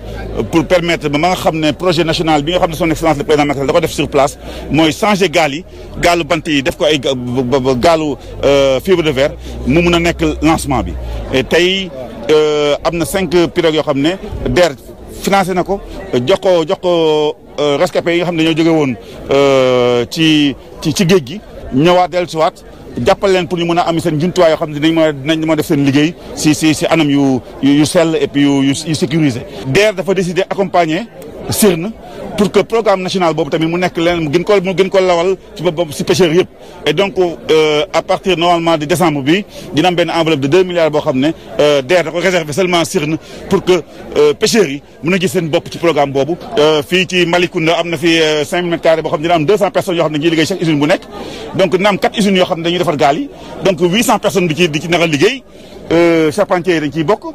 [SPEAKER 21] pour permettre ba ma nga xam ne projet national bi nga xam ne son excellence le président Macky Sall da ko def sur place mooy changer gaal yi gaalu bant yi def ko ay gaalu fibre de verre mu mun a nekk lancement bi tey am na 5 pirogues yoo xam ne DER financé na ko jox ko rescapés yi nga xam ne ñoo jóge woon ci géej gi ñëwaat dellusiwaat jàppal leen pour ñu mën a am seen jumtuwaay yoo xam ne dinañ mën a def seen liggéey si anam yu sell et puis yu sécurisé. DER dafa décider accompagner Sirne pour que programme national boobu tamit mu nekk leen mu gën ko lawal si pêcheurs yëpp. Et donc à partir normalement de décembre bi dina am benn enveloppe de 2 milliards boo xam ne DER da ko réserver seulement Sirne pour que pêcheurs yi mën a gis seen bopp ci programme boobu. fii ci Malicounda am na fi 5000 mètres carrés boo xam ne dina am 200 personnes yoo xam ne dañuy liggéey chaque usine bu nekk donc dina am 4 usines yoo xam ne dañuy defar gaal yi donc 800 personnes di ci nar a liggéey. charpentiers yi dañ ciy bokk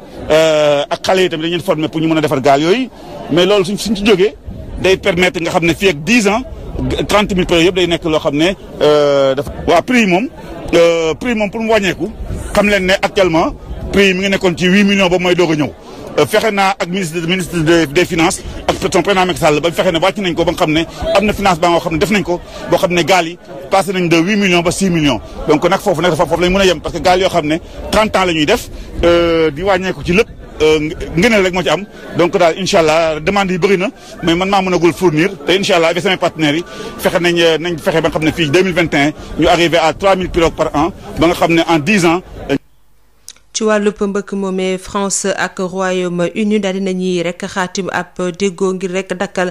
[SPEAKER 21] ak xale yi tamit dañu leen former pour ñu mën a defar gaal yooyu mais loolu suñ ci jógee day permettre nga xam ne fii ak 10 ans 30 000 période yëpp day nekk loo xam ne dafa. waa prix yi moom pour mu wàññeeku xam leen ne actuellement prix yi mi ngi nekkoon ci 8 millions ba mooy doog a ñëw fexe naa ak ministre des finances ak son président Macky Sall ba fexe ne wàcc nañ ko ba nga xam ne am na finance ba nga xam ne def nañ ko boo xam ne gaal yi passé nañ de 8 millions ba 6 millions donc nag foofu lañ mën a yem parce que gaal yoo xam ne 30 ans la ñuy def di wàññeeku ci lépp ngëneel rek moo ci am donc daal incha allah demande yi bëri na mais man maa mënagul fournir te incha allah avec samay partenaires yi fexe nañ fexe ba nga xam ne fii 2021 ñu arrivé à 3000 pirogues par an ba nga xam ne en 10 ans.
[SPEAKER 23] ci wàllub mbëkk moomee France ak Royaume-Uni daal dinañuy rek xaatim ab déggoo ngir rek dakkal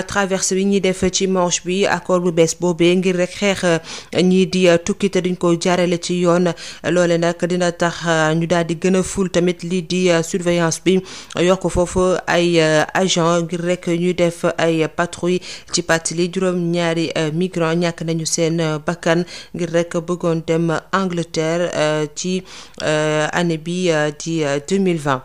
[SPEAKER 23] traversée bi ñuy def ci Manche bi accord bu bees boobee ngir rek xeex ñii di tukki te duñ ko jaarale ci yoon loole nag dina tax ñu daal di gën a ful tamit lii di surveillance bi yokk foofu ay agent ngir rek ñuy def ay patrouille ci pàttali juróom-ñaari migrants ñàkk nañu seen bakkan ngir rek bëggoon dem Angleterre ci année bi di 2020.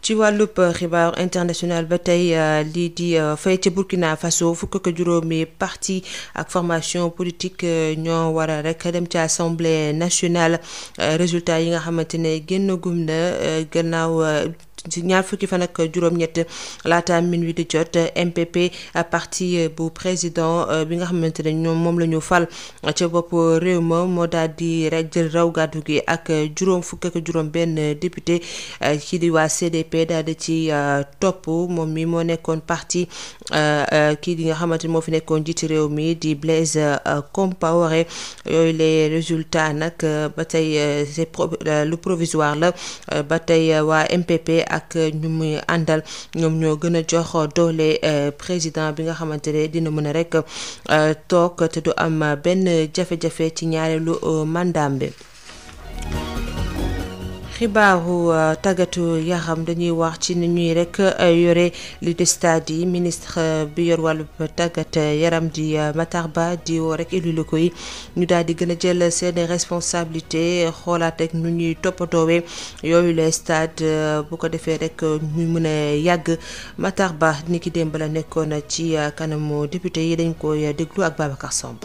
[SPEAKER 23] ci wàllub xibaar international ba tey lii di fay ca Burkina Faso fukk ak juróomi parti ak formation politique ñoo war a rek dem ci assemblée nationale résultat yi nga xamante ne génn gum na gannaaw ci ñaar fukki fan ak juróom-ñett laata minuit di jot MPP parti bu président bi nga xamante ne ñoom moom la ñu fal ca bopp réew ma moo daal di rek jël raw gàddu gi ak juróom fukk ak juróom-benn député ci di waa CDP daal di ci topp moom mi moo nekkoon parti kii di nga xamante ne moo fi nekkoon jiiti réew mi di Blaise Compaoré yooyu les résultats nag ba tey c'est lu provisoire la ba tey waa MPP. ak ñu muy àndal ñoom ñoo gën a jox doole président bi nga xamante ne dina mën a rek toog te du am benn jafe-jafe ci ñaareelu mandaam bi. xibaaru tàggatu yaram dañuy wax ci ni ñuy rek yore li di stade yi ministre bi yor wàllu tàggat yaram di Matar Ba di woo rek élus locaux yi ñu daal di gën a jël seen responsabilité xoolaat rek nu ñuy toppatoowee yooyu les stade bu ko defee rek ñu mën a yàgg Matar Ba ni ki démb la nekkoon ci kanamu député yi dañ koy déglu ak Babacar Samb.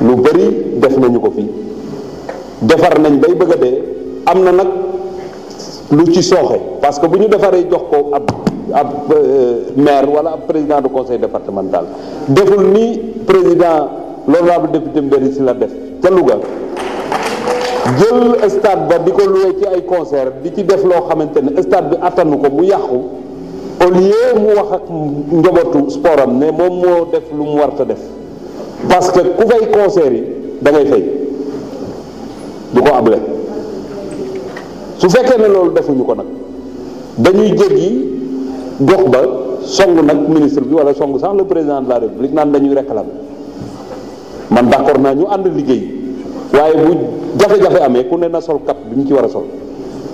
[SPEAKER 7] lu bëri def nañu ko fi defar nañ bay bëgg a dee am na nag. lu ci sooxe parce que bu ñu defaree jox ko ab maire wala ab président du conseil départemental deful ni président l'honorable député Mbéri Sylla def ca Louga jël stade ba di ko loué ci ay concert di ci def loo xamante ne stade bi attanu ko mu yàqu au lieu mu wax ak njabootu sportam ne moom moo def lu mu warta def parce que ku fay concert yi da ngay fay du ko able su fekkee ne loolu defuñu ko nag dañuy jéggi gox ba song nag ministre bi wala song sax le président de la république naan dañuy réclamer man d'accord naa ñu ànd liggéey waaye bu jafe-jafe amee ku ne na sol cap bi ñu ci war a sol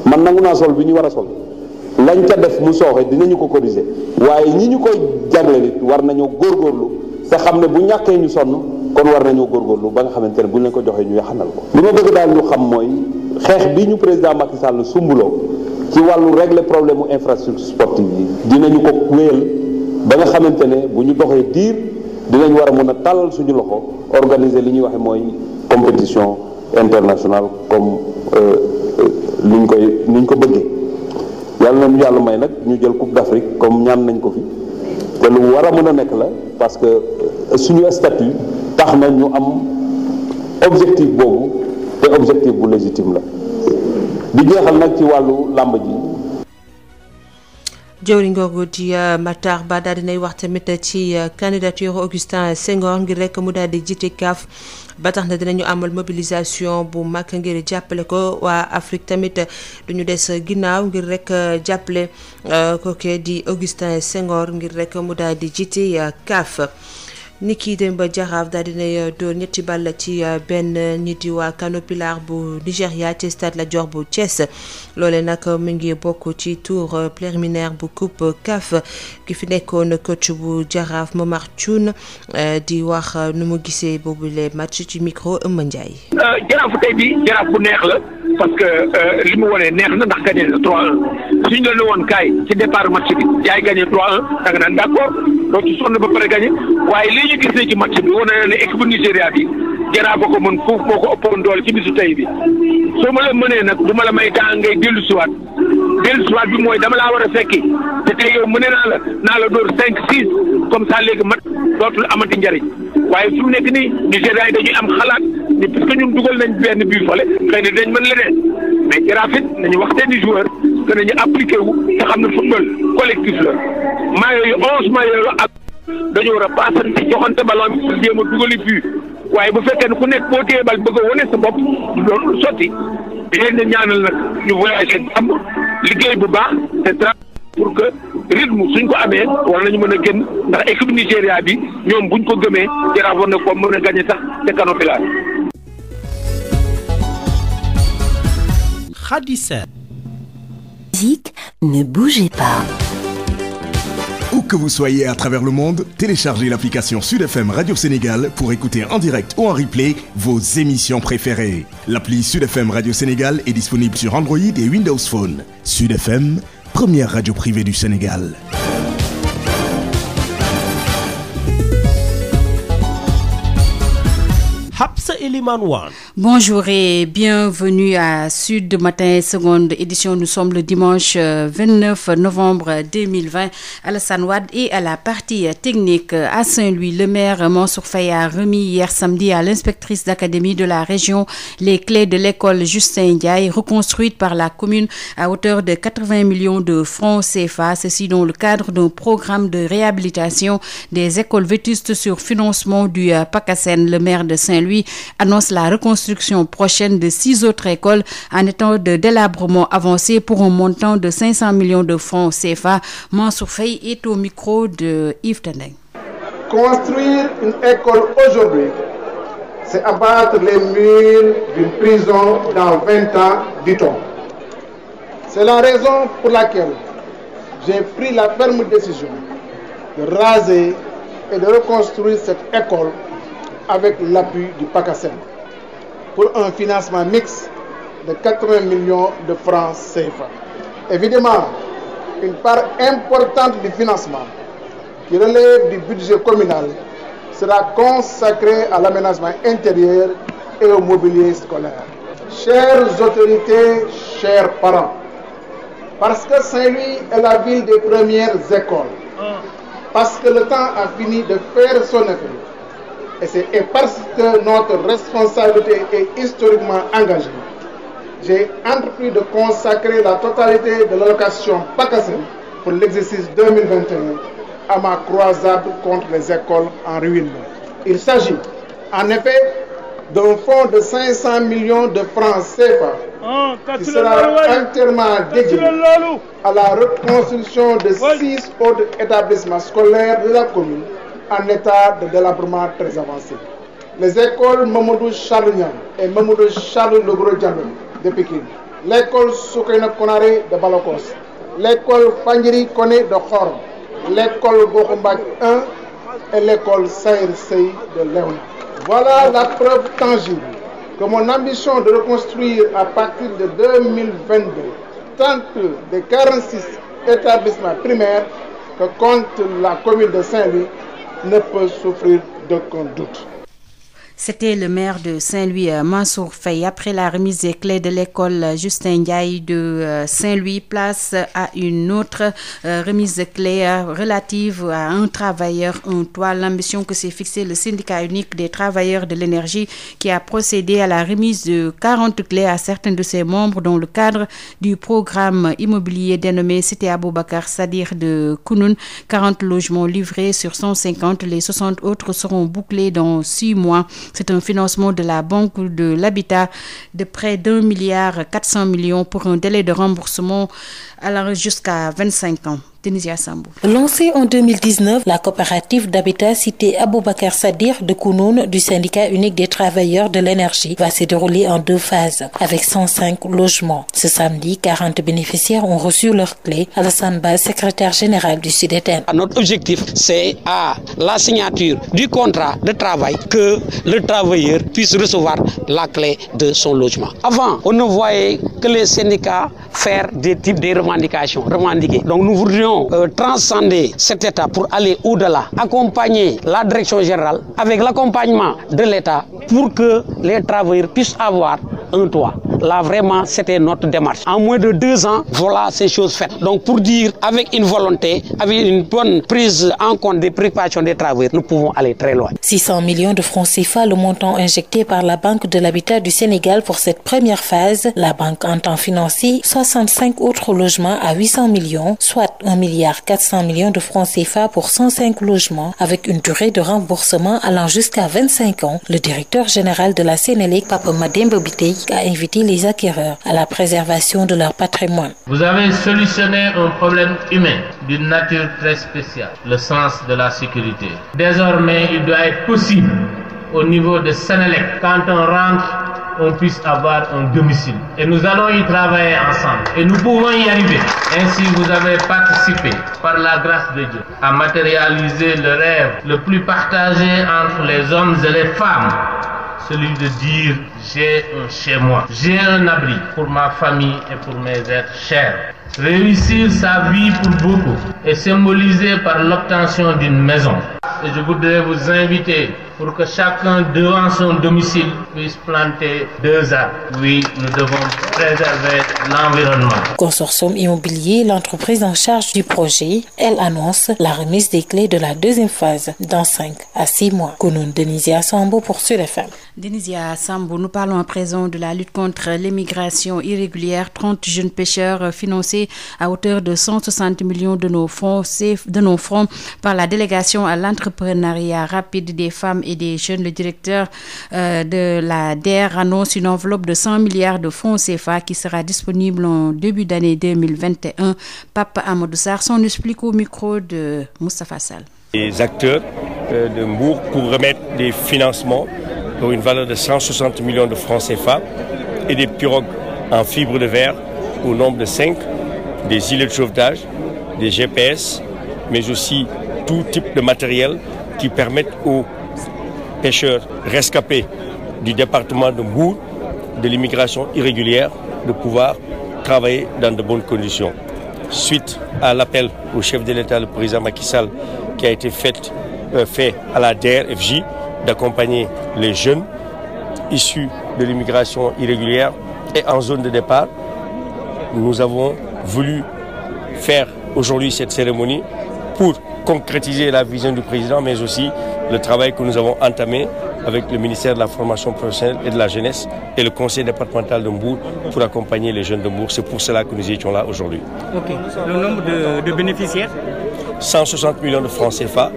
[SPEAKER 7] man nangu naa sol bi ñu war a sol lañ ca def mu sooxe dinañu ko corriger waaye ñi ñu koy jagle nit war nañoo góorgóorlu te xam ne bu ñàkkee ñu sonn kon war nañoo góorgóorlu ba nga xamante ne bu ñu leen ko joxee ñu yaxanal ko li ma bëgg daal ñu xam mooy xeex bi ñu président Macky Sall sumbuloo ci wàllu régler problème mu infrastructure sportive yi dinañu ko wéyal ba nga xamante ne bu ñu doxee diir dinañ war a mën a tàllal suñu loxo organiser li ñuy waxe mooy compétition internationale comme ni ñu ko bëggee yàlla nañu yàlla may nag ñu jël Coupe d'Afrique comme ñaan nañ ko fi te lu war a mën a nekk la parce que suñu statut tax na ñu am objectif boobu te objectif bu légitime la di jeexal nag ci wàllu làmb ji.
[SPEAKER 23] jëwriñ googu di Matar Ba daal dinay wax tamit ci candidature Augustin Senghor ngir rek mu daal di jiite CAF ba tax na dinañu amal mobilisation bu mag ngir jàppale ko waa Afrique tamit duñu des ginnaaw ngir rek jàppale kooke di Augustin Senghor ngir rek mu daal di jiite CAF. Niki Demba Jaraaf daal dinay dóor ñetti ball ci benn ñi di waa Kano Pilar bu Nigéria ci stade Lat Dior bu Thiès loole nag mu ngi bokk ci tour préliminaire bu coupe CAF ki fi nekkoon coach bu Jaraaf Momar Thioune di wax nu mu gisee boobu les match ci micro Eumba Ndiaye.
[SPEAKER 5] Jaraaf tey bi Jaraaf bu neex la parce que li mu wone neex na ndax gagné 3-1 suñ la ne woon kaay ci départ match bi yaay gagné 3-1 da nga naan d'accord doo ci sonn ba pare gagné waaye li ñu gis ne ci match bi wane na ne équipe Nigéria bi Jaraaf ko mën foofu moo ko ëppoon doole ci bisu tey bi soo ma la mënee nag du ma la may temps ngay dellusiwaat bi mooy dama laa war a fekki te tey yow mënee naa la dóor 5-6 comme ça léegi mat dootul amati njariñ waaye fi mu nekk nii Nigéria yi dañuy am xalaat ni puisque ñun dugal nañ benn bii fale xëy na dañ mën leneen mais Jaraaf it nañu wax seeni joueur que nañu appliqué wu te xam ne football collectif la maillot yi 11 maillot la ak dañu war a paasante joxante ballon bi jéem a dugali fii waaye bu fekkee ne ku nekk boo téye bal bëgg a wane sa bopp du doon sotti di leen di ñaanal nag ñu voyagé am liggéey bu baax te pour que rythme suñ ko amee war nañu mën a génn ndax équipe Nigéria bi ñoom buñ ko gëmee Jaraaf war na ko mën a gagné sax te Kano Pilar.
[SPEAKER 8] Khadissa.
[SPEAKER 9] Musique, ne bougez pas.
[SPEAKER 4] Où que vous soyez à travers le monde, téléchargez l'application Sud FM Radio Sénégal pour écouter en direct ou en replay vos émissions préférées. L'appli Sud FM Radio Sénégal est disponible sur Android et Windows Phone. Sud FM, première radio privée du Sénégal.
[SPEAKER 2] Bonjour et bienvenue à Sud Matin, seconde édition. Nous sommes le dimanche 29 novembre 2020. Alassane Wade est à la partie technique. À Saint-Louis, le maire Mansour Faye a remis hier samedi à l'inspectrice d'académie de la région les clés de l'école Justin Ndiaye, reconstruite par la commune à hauteur de 80 millions de francs CFA. Ceci dans le cadre d'un programme de réhabilitation des écoles vétustes sur financement du PACASEN. Le maire de Saint-Louis annonce la reconstruction prochaine de 6 autres écoles en état de délabrement avancé pour un montant de 500 millions de francs CFA. Mansour Faye est au micro de Yves Tendeng.
[SPEAKER 15] Construire une école aujourd'hui, c'est abattre les murs d'une prison dans 20 ans, dit-on. C'est la raison pour laquelle j'ai pris la ferme décision de raser et de reconstruire cette école avec l'appui du PACASEN pour un financement mixte de 80 millions de francs CFA. Évidemment, une part importante du financement qui relève du budget communal sera consacrée à l'aménagement intérieur et au mobilier scolaire. Chères autorités, chers parents, parce que Saint-Louis est la ville des premières écoles, parce que le temps a fini de faire son effet, et parce que notre responsabilité est historiquement engagée, j'ai entrepris de consacrer la totalité de l'allocation PACASEN pour l'exercice 2021 à ma croisade contre les écoles en ruine. Il s'agit en effet d'un fonds de 500 millions de francs CFA qui sera entièrement dédié à la reconstruction de 6 autres établissements scolaires de la commune en état de délabrement très avancé. Les écoles Mamadou Charles Niang et Mamadou Charles Le Gros Diallo de Pékin, l'école Soukeyna Konaré de Balakos, l'école Fandjiri Koné de Khorom, l'école Gokumbak 1 et l'école Saïr Sey de Léona. Voilà la preuve tangible que mon ambition de reconstruire à partir de 2022 tant des 46 établissements primaires que compte la commune de Saint-Louis ne peut souffrir d'aucun doute.
[SPEAKER 2] C'était le maire de Saint-Louis, Mansour Faye. Après la remise des clés de l'école Justin Ndiaye de Saint-Louis, place à une autre remise de clés relative à un travailleur, un toit. L'ambition que s'est fixée le syndicat unique des travailleurs de l'énergie qui a procédé à la remise de 40 clés à certains de ses membres dans le cadre du programme immobilier dénommé Cité Aboubacar Sadir de Kounoune. 40 logements livrés sur 150. Les 60 autres seront bouclés dans 6 mois. C'est un financement de la Banque de l'Habitat de près d'1,4 milliard pour un délai de remboursement allant jusqu'à 25 ans. Denisia Sambou.
[SPEAKER 6] Lancée en 2019, la coopérative d'habitat cité Aboubacar Sadir de Kounoune du syndicat unique des travailleurs de l'énergie va se dérouler en 2 phases avec 105 logements. Ce samedi, 40 bénéficiaires ont reçu leurs clés. Alassane Ba, secrétaire général du SUDETEN.
[SPEAKER 8] Notre objectif, c'est à la signature du contrat de travail que le travailleur puisse recevoir la clé de son logement. Avant, on ne voyait que les syndicats faire des types de revendications. Donc nous voudrions transcender cet état pour aller au-delà, accompagner la direction générale avec l'accompagnement de l'État pour que les travailleurs puissent avoir un toit. Là, vraiment, c'était notre démarche. En moins de 2 ans, voilà ces choses faites. Donc, pour dire, avec une volonté, avec une bonne prise en compte des préoccupations des travailleurs, nous pouvons aller très loin.
[SPEAKER 6] 600 millions de francs CFA, le montant injecté par la Banque de l'Habitat du Sénégal pour cette première phase. La banque entend financer 65 autres logements à 800 millions, soit 1,4 milliard de francs CFA pour 105 logements, avec une durée de remboursement allant jusqu'à 25 ans. Le directeur général de la Sénélec, Papa Mademba Biteye, a invité les acquéreurs à la préservation de leur patrimoine.
[SPEAKER 10] Vous avez solutionné un problème humain d'une nature très spéciale, le sens de la sécurité. Désormais, il doit être possible au niveau de Sénélec, quand on rentre, on puisse avoir un domicile. Et nous allons y travailler ensemble. Et nous pouvons y arriver. Ainsi, vous avez participé, par la grâce de Dieu, à matérialiser le rêve le plus partagé entre les hommes et les femmes. Celui de dire j'ai un chez moi, j'ai un abri pour ma famille et pour mes êtres chers. Réussir sa vie pour beaucoup est symbolisé par l'obtention d'une maison. Et je voudrais vous inviter pour que chacun devant son domicile puisse planter 2 arbres. Oui, nous devons préserver l'environnement.
[SPEAKER 6] Consortium Immobilier, l'entreprise en charge du projet, elle annonce la remise des clés de la 2e phase dans 5 à 6 mois. Kounoune, Denisia Sambo pour Sud FM.
[SPEAKER 2] Denisia Sambo, nous parlons à présent de la lutte contre l'immigration irrégulière. 30 jeunes pêcheurs financés à hauteur de 160 millions de nos fonds par la délégation à l'entrepreneuriat rapide des femmes et des jeunes. Le directeur de la DER annonce une enveloppe de 100 milliards de fonds CFA qui sera disponible en début d'année 2021. Papa Amadou Sarr s'en explique au micro de Moustapha Sall.
[SPEAKER 19] Les acteurs de Mbour pour remettre des financements pour une valeur de 160 millions de francs CFA et des pirogues en fibre de verre au nombre de 5, des îlets de sauvetage, des GPS, mais aussi tout type de matériel qui permettent aux pêcheurs rescapés du département de Mbour, de l'immigration irrégulière, de pouvoir travailler dans de bonnes conditions. Suite à l'appel au chef de l'État, le président Macky Sall, qui a été fait à la DER/FJ d'accompagner les jeunes issus de l'immigration irrégulière et en zone de départ, nous avons voulu faire aujourd'hui cette cérémonie pour concrétiser la vision du président, mais aussi le travail que nous avons entamé avec le ministère de la formation professionnelle et de la jeunesse et le conseil départemental de Mbour pour accompagner les jeunes de Mbour. C'est pour cela que nous étions là aujourd'hui.
[SPEAKER 20] Ok. Le nombre de bénéficiaires?
[SPEAKER 19] 160 millions de francs CFA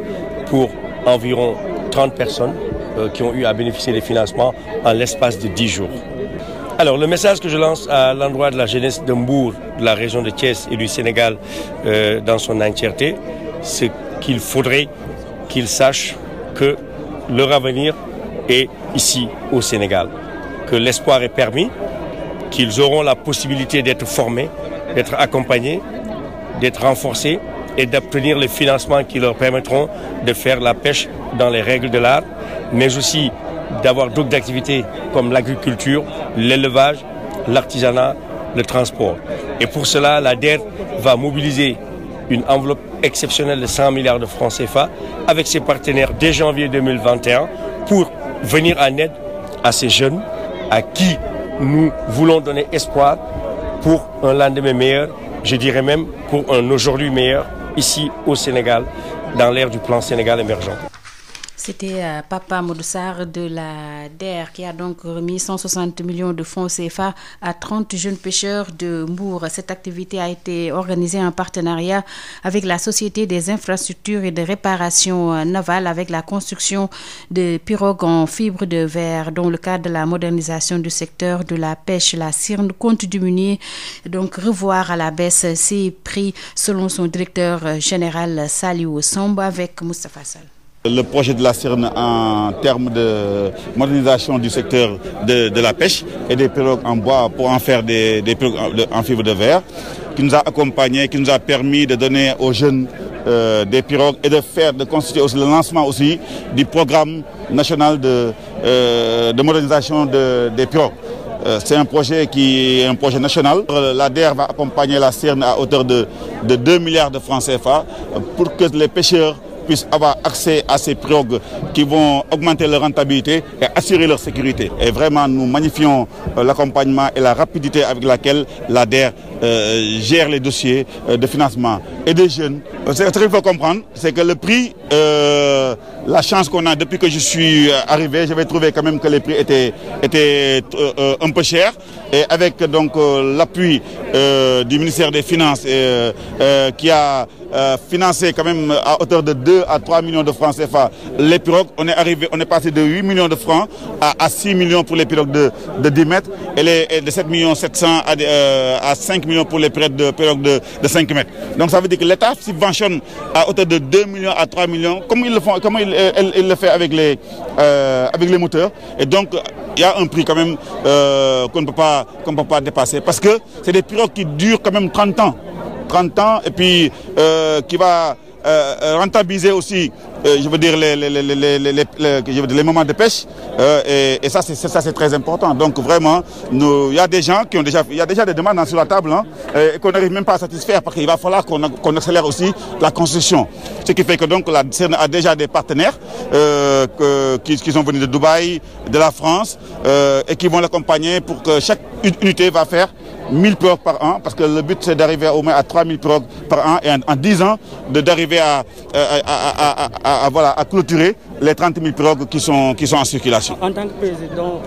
[SPEAKER 19] pour environ 30 personnes qui ont eu à bénéficier des financements en l'espace de 10 jours. Alors, le message que je lance à l'endroit de la jeunesse de Mbour, de la région de Thiès et du Sénégal dans son entièreté, c'est qu'il faudrait qu'ils sachent que leur avenir est ici au Sénégal, que l'espoir est permis, qu'ils auront la possibilité d'être formés, d'être accompagnés, d'être renforcés et d'obtenir les financements qui leur permettront de faire la pêche dans les règles de l'art, mais aussi d'avoir d'autres activités comme l'agriculture, l'élevage, l'artisanat, le transport. Et pour cela, la DER va mobiliser une enveloppe exceptionnelle de 100 milliards de francs CFA avec ses partenaires dès janvier 2021 pour venir en aide à ces jeunes à qui nous voulons donner espoir pour un lendemain meilleur, je dirais même pour un aujourd'hui meilleur, ici au Sénégal, dans l'ère du plan Sénégal émergent.
[SPEAKER 2] C'était Papa Modou Sarr de la DER qui a donc remis 160 millions de francs CFA à 30 jeunes pêcheurs de Mbour. Cette activité a été organisée en partenariat avec la Société des infrastructures et de réparation navale avec la construction de pirogues en fibre de verre. Dans le cadre de la modernisation du secteur de la pêche, la CIRN compte diminuer, donc revoir à la baisse ses prix selon son directeur général Saliou Samb avec Moustapha Sall.
[SPEAKER 21] Le projet de la CIRN en termes de modernisation du secteur de la pêche et des pirogues en bois pour en faire des pirogues en fibre de verre, qui nous a accompagnés, qui nous a permis de donner aux jeunes des pirogues et de constituer aussi le lancement aussi du programme national de modernisation des pirogues. C'est un projet qui est un projet national. La DER va accompagner la CIRN à hauteur de 2 milliards de francs CFA pour que les pêcheurs puissent avoir accès à ces pirogues qui vont augmenter leur rentabilité et assurer leur sécurité. Et vraiment, nous magnifions l'accompagnement et la rapidité avec laquelle la DER gère les dossiers de financement et des jeunes. Ce qu'il faut comprendre, c'est que le prix, la chance qu'on a depuis que je suis arrivé, j'avais trouvé quand même que les prix étaient un peu chers. Et avec donc l'appui du ministère des Finances qui a financé quand même à hauteur de 2 à 3 millions de francs CFA les pirogues, on est passé de 8 millions de francs à 6 millions pour les pirogues de 10 mètres et de 7 millions 700 à 5 millions pour les pirogues de 5 mètres. Donc ça veut dire que l'État subventionne à hauteur de 2 millions à 3 millions, comme il le fait avec les moteurs. Et donc il y a un prix quand même qu'on ne peut pas dépasser parce que c'est des pirogues qui durent quand même 30 ans et puis qui va rentabiliser aussi je veux dire les moments de pêche et ça c'est très important. Donc vraiment il y a des gens il y a déjà des demandes sur la table et qu'on n'arrive même pas à satisfaire parce qu'il va falloir qu'on accélère aussi la construction. Ce qui fait que donc la CIRN a déjà des partenaires qui sont venus de Dubaï, de la France et qui vont l'accompagner pour que chaque unité va faire 1000 pirogues par an, parce que le but c'est d'arriver au moins à 3000 pirogues par an et en 10 ans d'arriver à clôturer les 30 000 pirogues qui sont en circulation.
[SPEAKER 20] En tant que président...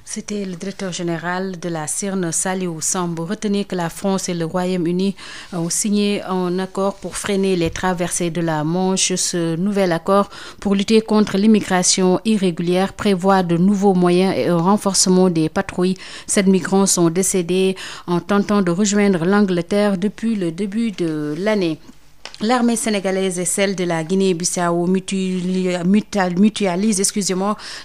[SPEAKER 2] C'était le directeur général de la CIRN, Saliou Samb. Retenez que la France et le Royaume-Uni ont signé un accord pour freiner les traversées de la Manche. Ce nouvel accord pour lutter contre l'immigration irrégulière prévoit de nouveaux moyens et un renforcement des patrouilles. 7 migrants sont décédés en tentant de rejoindre l'Angleterre depuis le début de l'année. L'armée sénégalaise et celle de la Guinée-Bissau mutualisent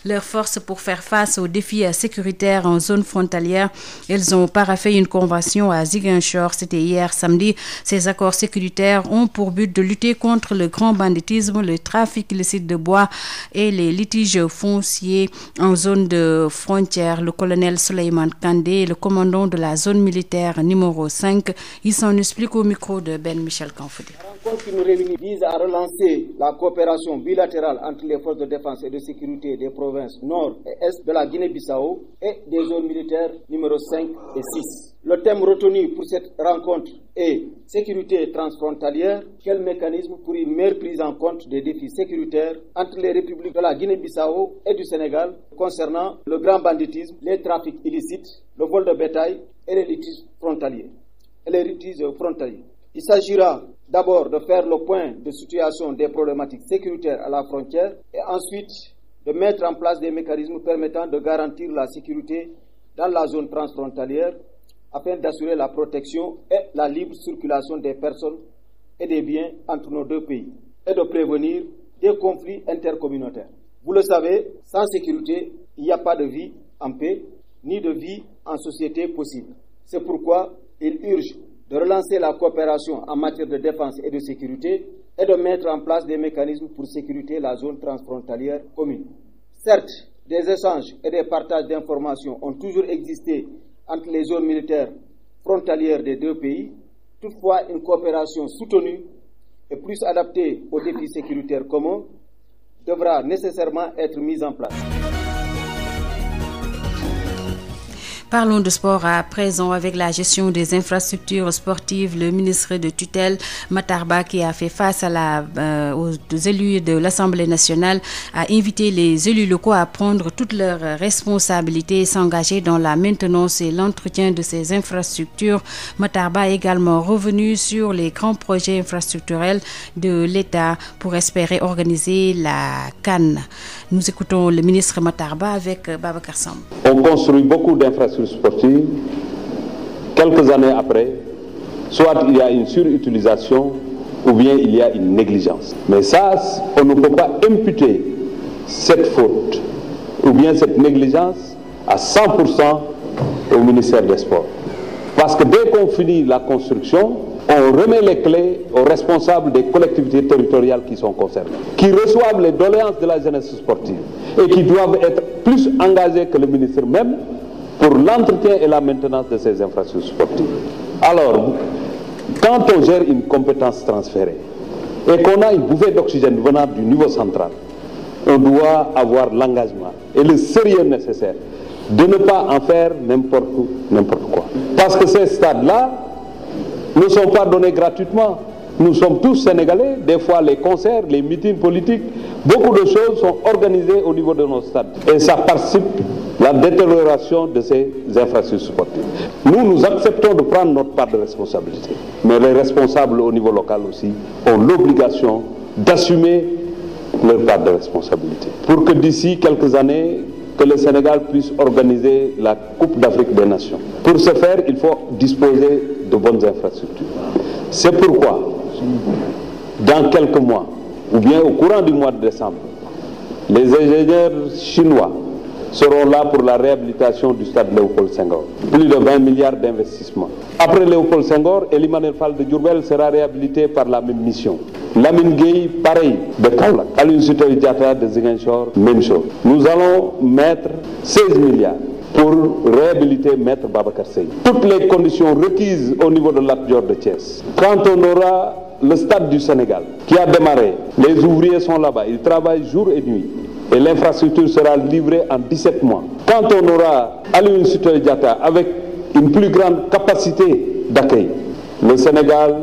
[SPEAKER 2] leurs forces pour faire face aux défis sécuritaires en zone frontalière. Elles ont paraphé une convention à Ziguinchor, c'était hier samedi. Ces accords sécuritaires ont pour but de lutter contre le grand banditisme, le trafic illicite de bois et les litiges fonciers en zone de frontière. Le colonel Souleymane Kandé, le commandant de la zone militaire numéro 5, il s'en explique au micro de Ben Michel Kanfoudi.
[SPEAKER 11] La rencontre qui nous réunit vise à relancer la coopération bilatérale entre les forces de défense et de sécurité des provinces nord et est de la Guinée-Bissau et des zones militaires numéro 5 et 6. Le thème retenu pour cette rencontre est sécurité transfrontalière. Quel mécanisme pour une meilleure prise en compte des défis sécuritaires entre les républiques de la Guinée-Bissau et du Sénégal concernant le grand banditisme, les trafics illicites, le vol de bétail et les litiges frontaliers. Il s'agira d'abord de faire le point de situation des problématiques sécuritaires à la frontière et ensuite de mettre en place des mécanismes permettant de garantir la sécurité dans la zone transfrontalière afin d'assurer la protection et la libre circulation des personnes et des biens entre nos deux pays et de prévenir des conflits intercommunautaires. Vous le savez, sans sécurité, il n'y a pas de vie en paix ni de vie en société possible. C'est pourquoi il urge de relancer la coopération en matière de défense et de sécurité et de mettre en place des mécanismes pour sécuriter la zone transfrontalière commune. Certes, des échanges et des partages d'informations ont toujours existé entre les zones militaires frontalières des deux pays. Toutefois, une coopération soutenue et plus adaptée aux défis sécuritaires communs devra nécessairement être mise en place.
[SPEAKER 2] Parlons de sport à présent avec la gestion des infrastructures sportives. Le ministre de tutelle, Matar Ba, qui a fait face aux élus de l'Assemblée nationale, a invité les élus locaux à prendre toutes leurs responsabilités et s'engager dans la maintenance et l'entretien de ces infrastructures. Matar Ba est également revenu sur les grands projets infrastructurels de l'État pour espérer organiser la CAN. Nous écoutons le ministre Matar Ba avec Babacar Samb.
[SPEAKER 7] On construit beaucoup d'infrastructures sportives. Quelques années après, soit il y a une surutilisation ou bien il y a une négligence. Mais ça, on ne peut pas imputer cette faute ou bien cette négligence à 100% au ministère des Sports. Parce que dès qu'on finit la construction, on remet les clés aux responsables des collectivités territoriales qui sont concernées, qui reçoivent les doléances de la jeunesse sportive et qui doivent être plus engagés que le ministre même pour l'entretien et la maintenance de ces infrastructures sportives. Alors, quand on gère une compétence transférée et qu'on a une bouffée d'oxygène venant du niveau central, on doit avoir l'engagement et le sérieux nécessaire de ne pas en faire n'importe quoi. Parce que ces stades-là ne sont pas donnés gratuitement. Nous sommes tous Sénégalais, des fois les concerts, les meetings politiques, beaucoup de choses sont organisées au niveau de nos stades. Et ça participe à la détérioration de ces infrastructures sportives. Nous acceptons de prendre notre part de responsabilité. Mais les responsables au niveau local aussi ont l'obligation d'assumer leur part de responsabilité. Pour que d'ici quelques années, que le Sénégal puisse organiser la Coupe d'Afrique des Nations. Pour ce faire, il faut disposer de bonnes infrastructures. C'est pourquoi, dans quelques mois, ou bien au courant du mois de décembre, les ingénieurs chinois seront là pour la réhabilitation du stade Léopold Senghor. Plus de 20 milliards d'investissements. Après Léopold Senghor, Elimane El Fall de Diourbel sera réhabilité par la même mission. Lamine Gueye, pareil, de Kaolack. Aline Sitoé Diatta de Ziguinchor, même chose. Nous allons mettre 16 milliards pour réhabiliter Maître Babacar Seye. Toutes les conditions requises au niveau de Lat Dior de Thiès. Quand on aura le stade du Sénégal qui a démarré, les ouvriers sont là-bas, ils travaillent jour et nuit. Et l'infrastructure sera livrée en 17 mois. Quand on aura Aline Sitoé Diatta avec une plus grande capacité d'accueil, le Sénégal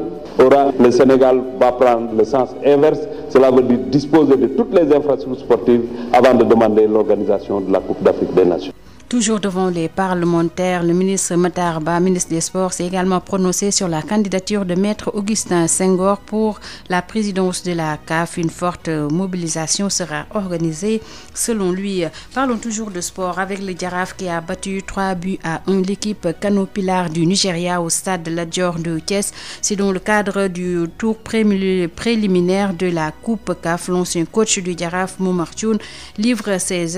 [SPEAKER 7] va prendre le sens inverse. Cela veut dire disposer de toutes les infrastructures sportives avant de demander l'organisation de la Coupe d'Afrique des Nations.
[SPEAKER 2] Toujours devant les parlementaires, le ministre Matar Ba, ministre des Sports, s'est également prononcé sur la candidature de Maître Augustin Senghor pour la présidence de la CAF. Une forte mobilisation sera organisée selon lui. Parlons toujours de sport avec le Jaraaf qui a battu 3-1 l'équipe Kano Pilar du Nigeria au stade Lat Dior de Thiès. C'est dans le cadre du tour préliminaire de la Coupe CAF. L'ancien coach du Jaraaf, Momar Thioune, livre ses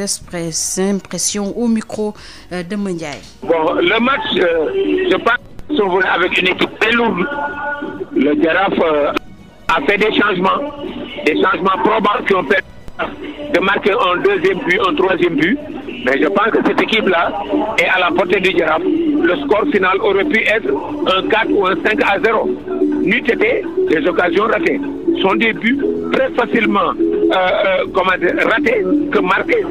[SPEAKER 2] impressions au micro de Mandiaye.
[SPEAKER 5] Bon, le match, je pense qu'ils sont venus avec une équipe très lourde. Le Jaraaf a fait des changements probants qui ont permis de marquer un deuxième but, un troisième but. Mais je pense que cette équipe-là est à la portée du Jaraaf. Le score final aurait pu être un 4 ou un 5-0. N'eût été des occasions ratées. Ce sont des buts très facilement ratés que marqués.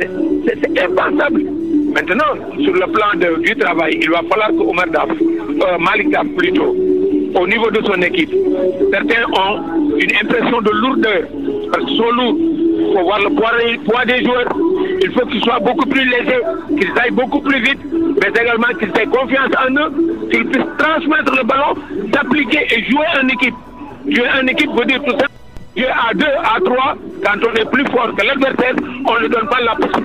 [SPEAKER 5] C'est impensable. Maintenant, sur le plan du travail, il va falloir que Omar Daf, Malik Daf plutôt, au niveau de son équipe, certains ont une impression de lourdeur, parce qu'ils sont lourds. Il faut voir le poids des joueurs. Il faut qu'ils soient beaucoup plus légers, qu'ils aillent beaucoup plus vite, mais également qu'ils aient confiance en eux, qu'ils puissent transmettre le ballon, s'appliquer et jouer en équipe. Jouer en équipe veut dire tout ça. Jouer à 2, à 3, quand on est plus fort que l'adversaire, on ne lui donne pas la possibilité.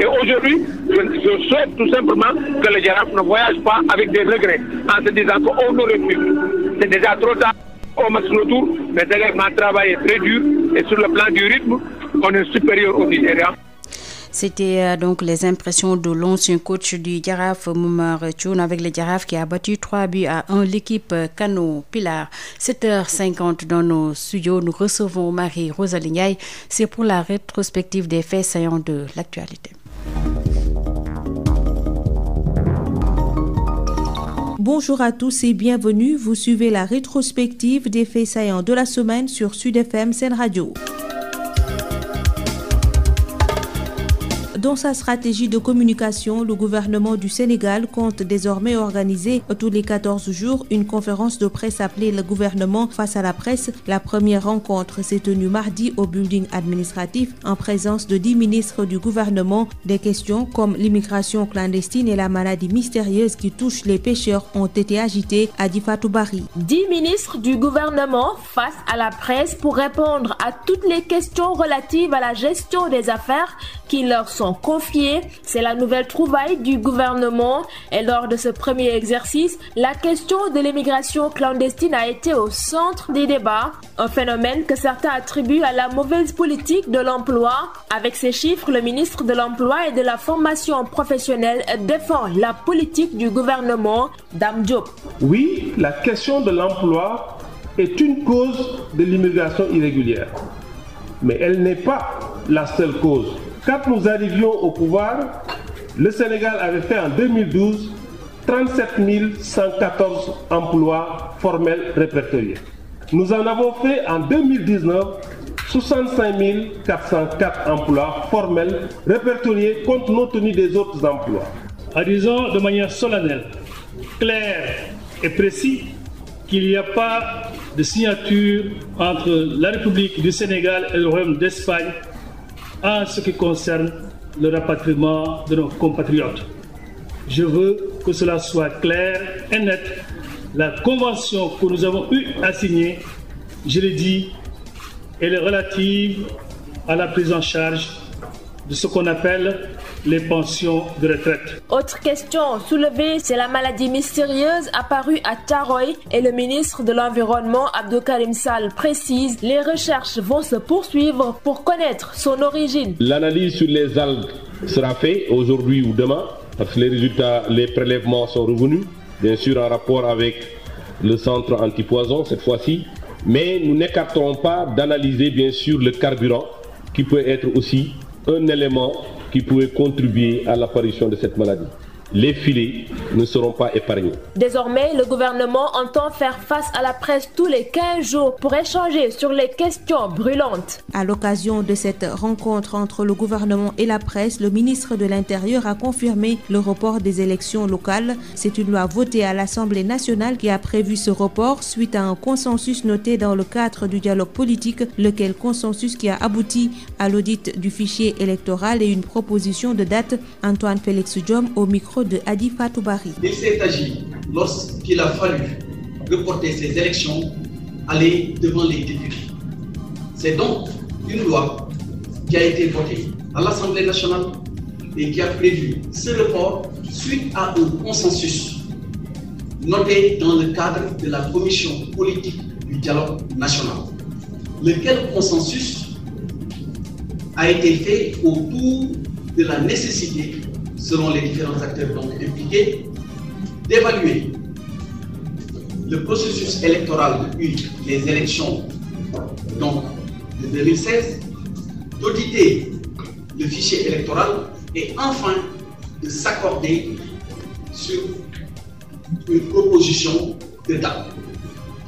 [SPEAKER 5] Et aujourd'hui, je souhaite tout simplement que le Jaraaf ne voyage pas avec des regrets en se disant qu'on aurait pu. C'est déjà trop tard au match retour, mais également travailler très dur et sur le plan du rythme, on est supérieur au Nigeria.
[SPEAKER 2] C'était donc les impressions de l'ancien coach du Jaraaf, Momar Thioune, avec le Jaraaf qui a battu 3-1 l'équipe Kano Pilar. 7h50 dans nos studios, nous recevons Marie-Rosalie Ndiaye. C'est pour la rétrospective des faits saillants de l'actualité.
[SPEAKER 23] Bonjour à tous et bienvenue. Vous suivez la rétrospective des faits saillants de la semaine sur Sud FM Sen Radio. Dans sa stratégie de communication, le gouvernement du Sénégal compte désormais organiser tous les 14 jours une conférence de presse appelée le gouvernement face à la presse. La première rencontre s'est tenue mardi au building administratif en présence de 10 ministres du gouvernement. Des questions comme l'immigration clandestine et la maladie mystérieuse qui touche les pêcheurs ont été agitées à Fatou Bari.
[SPEAKER 13] 10 ministres du gouvernement face à la presse pour répondre à toutes les questions relatives à la gestion des affaires qui leur sont confiées. C'est la nouvelle trouvaille du gouvernement. Et lors de ce premier exercice, la question de l'immigration clandestine a été au centre des débats. Un phénomène que certains attribuent à la mauvaise politique de l'emploi. Avec ces chiffres, le ministre de l'Emploi et de la formation professionnelle défend la politique du gouvernement. Dame Diop.
[SPEAKER 14] Oui, la question de l'emploi est une cause de l'immigration irrégulière. Mais elle n'est pas la seule cause. Quand nous arrivions au pouvoir, le Sénégal avait fait en 2012 37 114 emplois formels répertoriés. Nous en avons fait en 2019 65 404 emplois formels répertoriés compte tenu des autres emplois.
[SPEAKER 22] Disons de manière solennelle, claire et précise qu'il n'y a pas de signature entre la République du Sénégal et le Royaume d'Espagne en ce qui concerne le rapatriement de nos compatriotes. Je veux que cela soit clair et net. La convention que nous avons eu à signer, je l'ai dit, elle est relative à la prise en charge de ce qu'on appelle les pensions de retraite.
[SPEAKER 13] Autre question soulevée, c'est la maladie mystérieuse apparue à Thiaroye et le ministre de l'Environnement Abdou Karim Sall précise les recherches vont se poursuivre pour connaître son origine.
[SPEAKER 24] L'analyse sur les algues sera faite aujourd'hui ou demain parce que les résultats, les prélèvements sont revenus, bien sûr en rapport avec le centre antipoison cette fois-ci, mais nous n'écartons pas d'analyser bien sûr le carburant qui peut être aussi un élément qui pouvait contribuer à l'apparition de cette maladie. Les filets ne seront pas épargnés.
[SPEAKER 13] Désormais, le gouvernement entend faire face à la presse tous les 15 jours pour échanger sur les questions brûlantes.
[SPEAKER 23] À l'occasion de cette rencontre entre le gouvernement et la presse, le ministre de l'Intérieur a confirmé le report des élections locales. C'est une loi votée à l'Assemblée nationale qui a prévu ce report suite à un consensus noté dans le cadre du dialogue politique, lequel consensus qui a abouti à l'audit du fichier électoral et une proposition de date. Antoine Félix Diome au micro de Adi Fatou Bari.
[SPEAKER 25] Il s'est agi, lorsqu'il a fallu reporter ces élections, aller devant les députés. C'est donc une loi qui a été votée à l'Assemblée nationale et qui a prévu ce report suite à un consensus noté dans le cadre de la commission politique du dialogue national. Lequel consensus a été fait autour de la nécessité, selon les différents acteurs donc impliqués, d'évaluer le processus électoral depuis les élections donc, de 2016, d'auditer le fichier électoral et enfin de s'accorder sur une proposition de date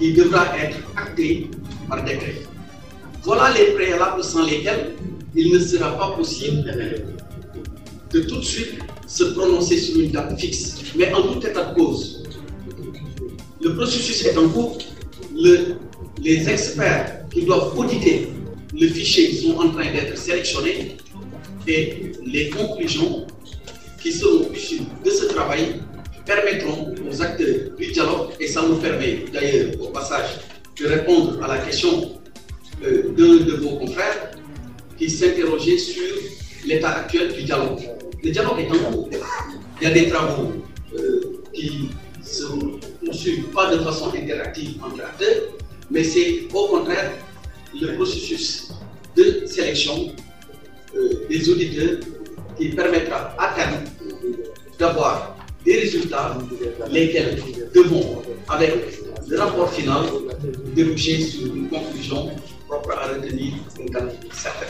[SPEAKER 25] qui devra être actée par décret. Voilà les préalables sans lesquels il ne sera pas possible de tout de suite se prononcer sur une date fixe. Mais en tout état de cause, le processus est en cours. Les experts qui doivent auditer le fichier sont en train d'être sélectionnés et les conclusions qui seront issues de ce travail permettront aux acteurs du dialogue, et ça nous permet d'ailleurs au passage de répondre à la question d'un de vos confrères qui s'interrogeait sur l'état actuel du dialogue. Le dialogue est en cours. Il y a des travaux qui se poursuivent pas de façon interactive entre acteurs, mais c'est au contraire le processus de sélection des auditeurs qui permettra à terme d'avoir des résultats lesquels devront, avec le rapport final, déboucher sur une conclusion propre à retenir une date certaine.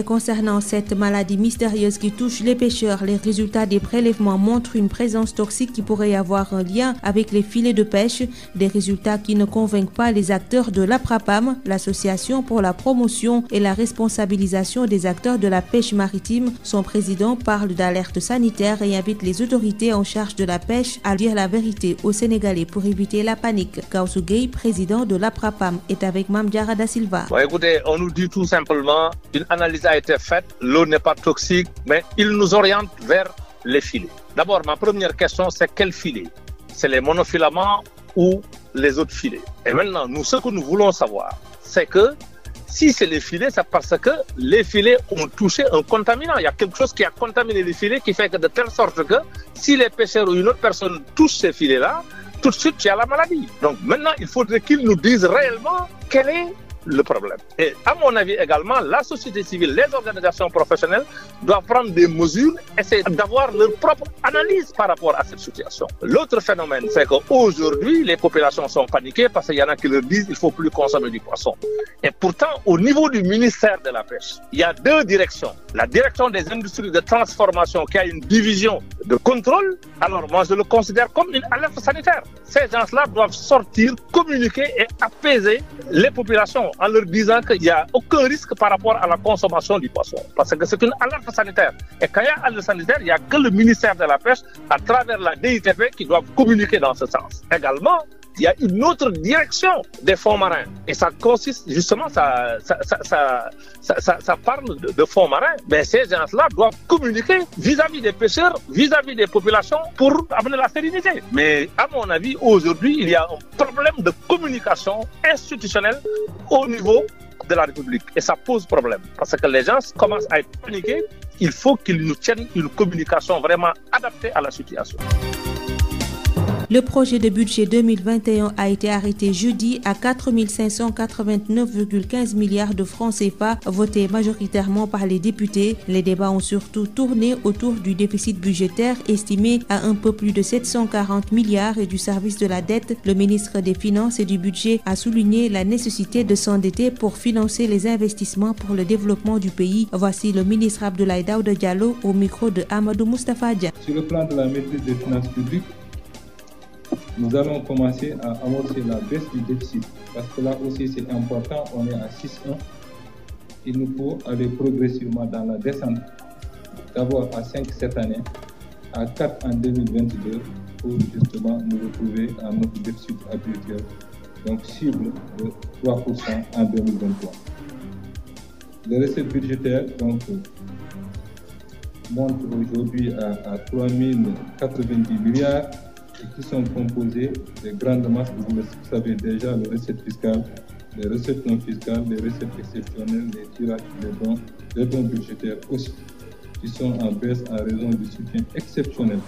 [SPEAKER 23] Et concernant cette maladie mystérieuse qui touche les pêcheurs, les résultats des prélèvements montrent une présence toxique qui pourrait avoir un lien avec les filets de pêche. Des résultats qui ne convainquent pas les acteurs de l'APRAPAM, l'association pour la promotion et la responsabilisation des acteurs de la pêche maritime. Son président parle d'alerte sanitaire et invite les autorités en charge de la pêche à dire la vérité aux Sénégalais pour éviter la panique. Gaussou Gueye, président de l'APRAPAM, est avec Mame Diarra Da Silva.
[SPEAKER 1] Écoutez, on nous dit tout simplement une analyse a été faite, l'eau n'est pas toxique, mais il nous oriente vers les filets. D'abord, ma première question, c'est quel filet? C'est les monofilaments ou les autres filets? Et maintenant, ce que nous voulons savoir, c'est que si c'est les filets, c'est parce que les filets ont touché un contaminant. Il y a quelque chose qui a contaminé les filets qui fait que de telle sorte que si les pêcheurs ou une autre personne touche ces filets-là, tout de suite, il y a la maladie. Donc maintenant, il faudrait qu'ils nous disent réellement quel est le problème. Et à mon avis également, la société civile, les organisations professionnelles doivent prendre des mesures, essayer d'avoir leur propre analyse par rapport à cette situation. L'autre phénomène, c'est qu'aujourd'hui, les populations sont paniquées parce qu'il y en a qui leur disent qu'il ne faut plus consommer du poisson. Et pourtant, au niveau du ministère de la Pêche, il y a deux directions. La direction des industries de transformation qui a une division de contrôle, alors moi je le considère comme une alerte sanitaire. Ces gens-là doivent sortir, communiquer et apaiser les populations en leur disant qu'il n'y a aucun risque par rapport à la consommation du poisson. Parce que c'est une alerte sanitaire. Et quand il y a alerte sanitaire, il n'y a que le ministère de la Pêche, à travers la DITP, qui doivent communiquer dans ce sens. Également, il y a une autre direction des fonds marins. Et ça consiste justement, ça parle de fonds marins. Mais ces gens-là doivent communiquer vis-à-vis des pêcheurs, vis-à-vis des populations pour amener la sérénité. Mais à mon avis, aujourd'hui, il y a un problème de communication institutionnelle au niveau de la République. Et ça pose problème. Parce que les gens commencent à être paniqués. Il faut qu'ils nous tiennent une communication vraiment adaptée à la situation.
[SPEAKER 23] Le projet de budget 2021 a été arrêté jeudi à 4 589,15 milliards de francs CFA, votés majoritairement par les députés. Les débats ont surtout tourné autour du déficit budgétaire estimé à un peu plus de 740 milliards et du service de la dette. Le ministre des Finances et du Budget a souligné la nécessité de s'endetter pour financer les investissements pour le développement du pays. Voici le ministre Abdoulaye Daouda Diallo au micro de Amadou Moustapha Dia.
[SPEAKER 3] Sur le plan de la maîtrise des finances publiques, nous allons commencer à amorcer la baisse du déficit parce que là aussi c'est important, on est à 6,1. Il nous faut aller progressivement dans la descente, d'abord à 5 cette année, à 4 en 2022 pour justement nous retrouver à notre déficit habituel, donc cible de 3% en 2023. Les recettes budgétaires donc, montent aujourd'hui à 3 090 milliards. Qui sont composés de grandes masses, vous le savez déjà, les recettes fiscales, les recettes non fiscales, les recettes exceptionnelles, les tirages, les dons budgétaires aussi, qui sont en baisse en raison du soutien exceptionnel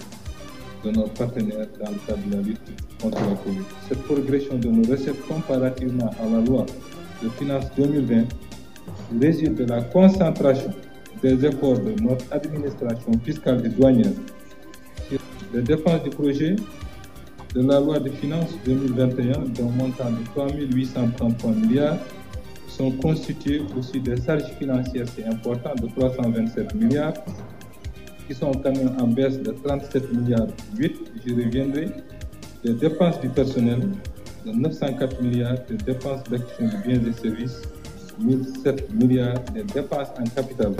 [SPEAKER 3] de nos partenaires dans le cadre de la lutte contre la Covid. Cette progression de nos recettes comparativement à la loi de finances 2020 résulte de la concentration des efforts de notre administration fiscale et douanière. Les dépenses du projet de la loi de finances 2021 d'un montant de 3 833 milliards sont constituées aussi des charges financières, c'est important, de 327 milliards, qui sont quand même en baisse de 37 milliards 8, j'y reviendrai, des dépenses du personnel de 904 milliards, des dépenses d'action de biens et services, 1007 milliards, des dépenses en capital.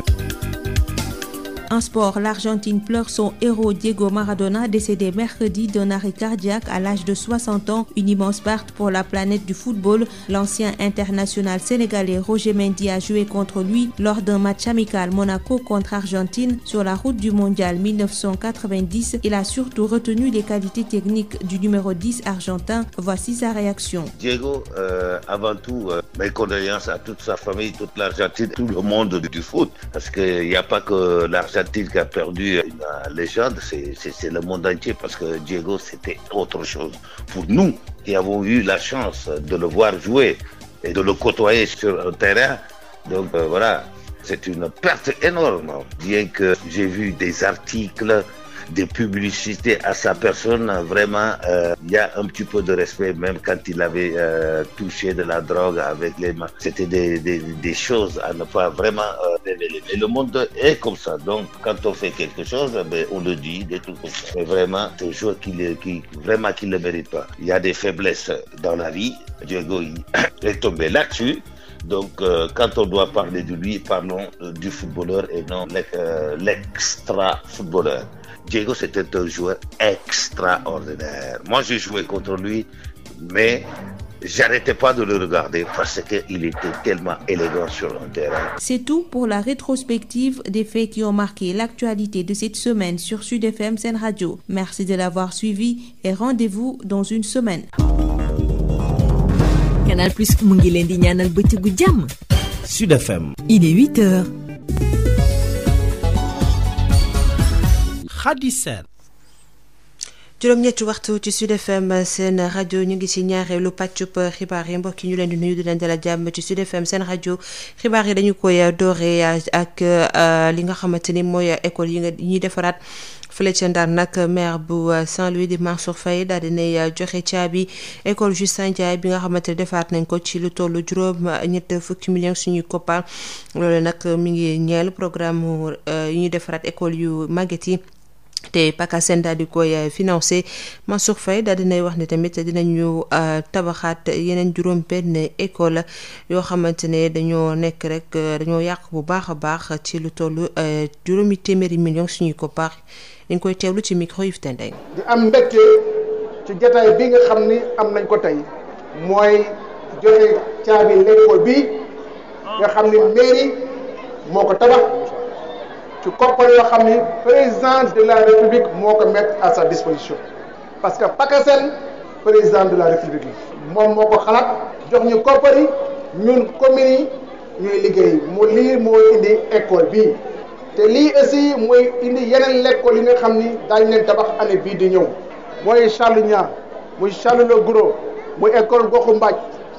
[SPEAKER 23] En sport, l'Argentine pleure son héros Diego Maradona, décédé mercredi d'un arrêt cardiaque à l'âge de 60 ans. Une immense perte pour la planète du football. L'ancien international sénégalais Roger Mendy a joué contre lui lors d'un match amical Monaco contre Argentine sur la route du mondial 1990. Il a surtout retenu les qualités techniques du numéro 10 argentin. Voici sa réaction.
[SPEAKER 12] Diego, avant tout, mes condoléances à toute sa famille, toute l'Argentine, tout le monde du foot. Parce qu'il n'y a pas que l'Argentine qui a perdu une légende, c'est le monde entier parce que Diego c'était autre chose. Pour nous qui avons eu la chance de le voir jouer et de le côtoyer sur un terrain, donc voilà, c'est une perte énorme. Bien que j'ai vu des articles, des publicités à sa personne, vraiment, il y a un petit peu de respect, même quand il avait touché de la drogue avec les mains. C'était des choses à ne pas vraiment révéler. Mais le monde est comme ça. Donc, quand on fait quelque chose, on le dit, des trucs comme ça. Mais vraiment, c'est un joueur qui le mérite pas. Il y a des faiblesses dans la vie. Diego est tombé là-dessus. Donc, quand on doit parler de lui, parlons du footballeur et non l'extra-footballeur. Diego, c'était un joueur extraordinaire. Moi, j'ai joué contre lui, mais j'arrêtais pas de le regarder parce qu'il était tellement élégant sur le terrain.
[SPEAKER 23] C'est tout pour la rétrospective des faits qui ont marqué l'actualité de cette semaine sur Sud FM Sen Radio. Merci de l'avoir suivi et rendez-vous dans une semaine.
[SPEAKER 4] Canal Plus mu ngi leen di ñaanal bëccëgu jàmm.
[SPEAKER 9] Sud FM.
[SPEAKER 4] Il est 8h.
[SPEAKER 9] Khady Sène.
[SPEAKER 23] juróom-ñetti waxtu ci Sud FM seen rajo ñu ngi ci ñaareelu pàccub xibaar yi mbokk yi ñu leen di nuyu di leen dalal jàmm ci Sud FM seen rajo xibaar yi dañu koy dooree ak li nga xamante ni mooy école yi ñuy defaraat fële ca Ndar nag maire bu Saint-Louis di Mansour Faye daal dinay joxe caabi école Justin Ndiaye bi nga xamante ne defaat nañ ko ci lu tollu juróom-ñett fukki millions suñuy koppar loolu nag mi ngi ñeel programme yi ñuy defaraat école yu màgget yi te PACASEN daal di koy financé Mansour Faye daal dinay wax ne tamit dinañu tabaxaat yeneen juróom-benn école yoo xamante ne dañoo nekk rek dañoo yàq bu baax a baax ci lu toll juróomi téeméeri millions suñuy koppar dañ koy teewlu ci micro Yves Tendeng.
[SPEAKER 15] di am mbégte ci jotaay bi nga xam ni am nañ ko tey mooy joxe caabi l'école bi nga xam ni mairie moo ko tabax. ci koppar yoo xam ni président de la république moo ko mettre à sa disposition parce que PACASEN président de la république moom moo ko xalaat jox ñu koppar yi ñun communes yi ñuy liggéey lii moo indi école bii te lii aussi mooy indi yeneen l'école yi nga xam ni daañu leen tabax année bii di ñëw mooy Charles Niang muy Charles Le Gros muy école Goxu Mbaaj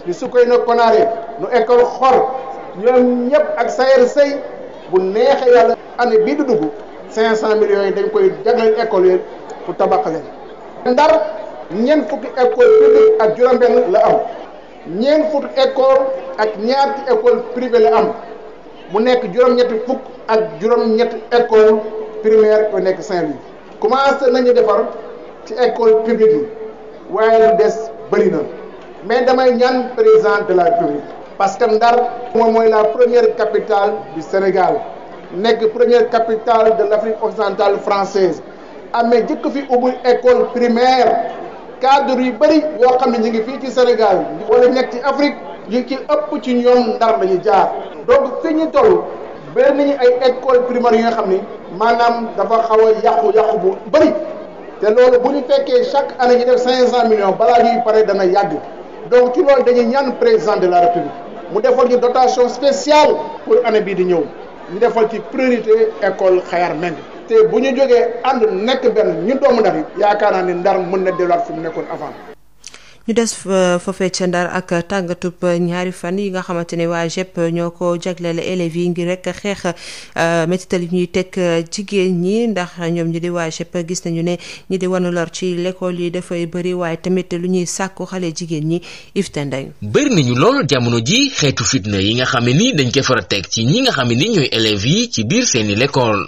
[SPEAKER 15] di Soukeyna Konaré nu école Xor ñoom ñëpp ak Sayer Sey bu neexee yàlla année bii di dugg 500 millions yi dañ koy jagleel école yi pour tabax leen. Ndar ñeent fukki école publique ak juróom-benn la am ñeent fukki école ak ñaar ci école privée la am mu nekk juróom-ñetti fukk ak juróom-ñetti école primaire yu nekk Saint-Louis. commencé nañu defar ci école publique yi waaye lu des bëri na mais damay ñaan président de la République. parce que Ndar moom mooy la première capitale du Sénégal nekk première capitale de l'Afrique occidentale française amee jëkk fi ubbi école primaire cadre yu bëri yoo xam ne ñu ngi fii ci Sénégal wala nekk ci Afrique yu ci ëpp ci ñoom Ndar lañu jaar donc fi ñu toll benn nañu ay école primaire yi nga xam ni maanaam dafa xaw a yàqu bu bëri te loolu bu ñu fekkee chaque année ñu def 500 millions balaa ñuy pare dana yàgg donc ci loolu dañuy ñaan président de la République mu defal ñu dotation spéciale pour année bii di ñëw ñu defal ci priorité école Xayar Meng te bu ñu jógee ànd nekk benn ñu doomu Ndar yi yaakaar naa ne Ndar mën na delluwaat fi mu nekkoon avant.
[SPEAKER 23] ñu des foofee ca Ndar ak tàggatub ñaari fan yi nga xamante ne waa JEP ñoo ko jagleel élèves yi ngir rek xeex métital yi ñuy teg jigéen ñi ndax ñoom ñi di waa JEP gis nañu ne ñi di wan lor ci l'école yi dafay bëri waaye tamit lu ñuy sàkku xale jigéen ñi iftendeng
[SPEAKER 16] bëri nañu lool jamono ji xeetu fitna yi nga xam ne ni dañ koy faral teg ci ñi nga xam ne ni ñooy élèves yi ci biir seeni l'école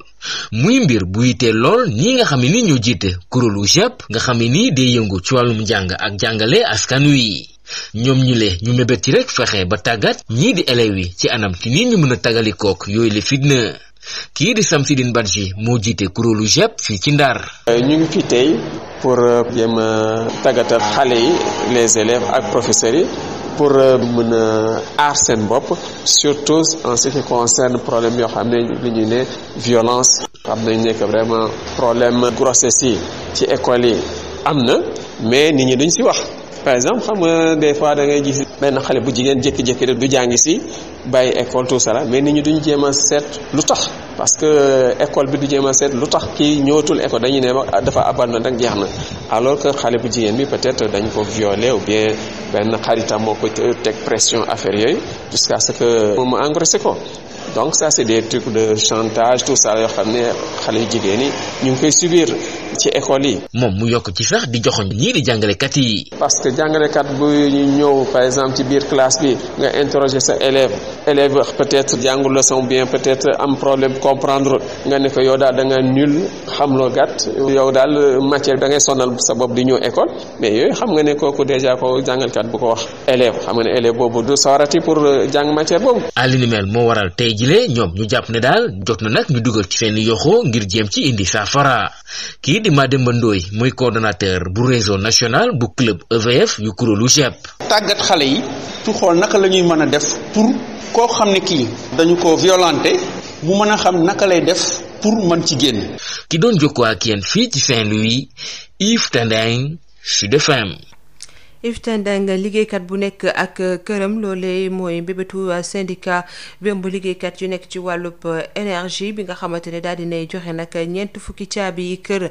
[SPEAKER 16] muy mbir bu yitee lool ñi nga xam ne ni ñoo jiite kuréelu JEP nga xam ne ni day yëngu ci wàllum njàng ak jàngale askan wi ñoom ñu mébét ci rek fexe ba tàggat ñii di élèves yi ci anam ki nii ñu mën a tagalikook yooyu la fitna kii di Samsidine Badji moo jiite kuréelu JEP fii ci Ndar.
[SPEAKER 17] ñu ngi fi tey pour jéem a tàggatal xale yi les élèves ak professeurs yi pour mën a aar seen bopp surtout en ce qui concerne problème yoo xam ne li ñu ne violence xam nañ nekk vraiment problème grossesse yi ci école yi am na mais nit ñi duñ si wax par exemple xam nga des fois da ngay gis benn xale bu jigéen jékki-jékki rek du jàngi si bàyyi école tout ça mais nit ñi duñ jéem a seet lu tax parce que école bi du jéem a seet lu tax kii ñëwatul école dañuy ne dafa abandonné rek jeex na alors que xale bu jigéen bi peut-être dañ ko violé ou bien benn xaritam moo ko teg pression affaire yooyu jusqu'à ce que mu engrossé ko donc ça c'est des trucs de chantage tout ça yoo xam ne xale yu jigéen yi ñu ngi koy subir ci école yi.
[SPEAKER 16] moom mu yokk ci sax di joxoñ ñii di jàngalekat yi.
[SPEAKER 17] parce que jàngalekat bu ñu ñëw par exemple ci biir classe bi nga interroger sa élève peut-être jàngul leçon bien peut-être am problème comprendre nga ne ko yow daal da nga nul xam loo gàtt yow daal matière da ngay sonal sa bopp di ñëw école mais yooyu xam nga ne kooku déjà ko jàngalkat bu ko wax élève xam nga ne élève boobu du sawarati pour jàng matière boobu.
[SPEAKER 16] li ni mel moo waral tey jile ñoom ñu jàpp ne daal jot na nag ñu dugal ci seen yoxoo ngir jéem ci indi saafara kii di Mademba Ndoye muy coordonnateur bu réseau national bu club EVF yu kuréelu JEP.
[SPEAKER 6] tàggat xale yi tu xool naka la ñuy mën a def pour koo xam ne kii dañu ko violenté mu mën a xam naka lay def pour mën ci génn.
[SPEAKER 16] ki doon jokkoo ak yéen fii ci Saint-Louis Yves Tendeng Sud FM.
[SPEAKER 23] Yves Tendeng liggéeykat bu nekk ak këram loolee mooy mbébétu syndicat bémb liggéeykat yu nekk ci wàllub énergie bi nga xamante ne daal dinay joxe nag 4 fukki caabi yi kër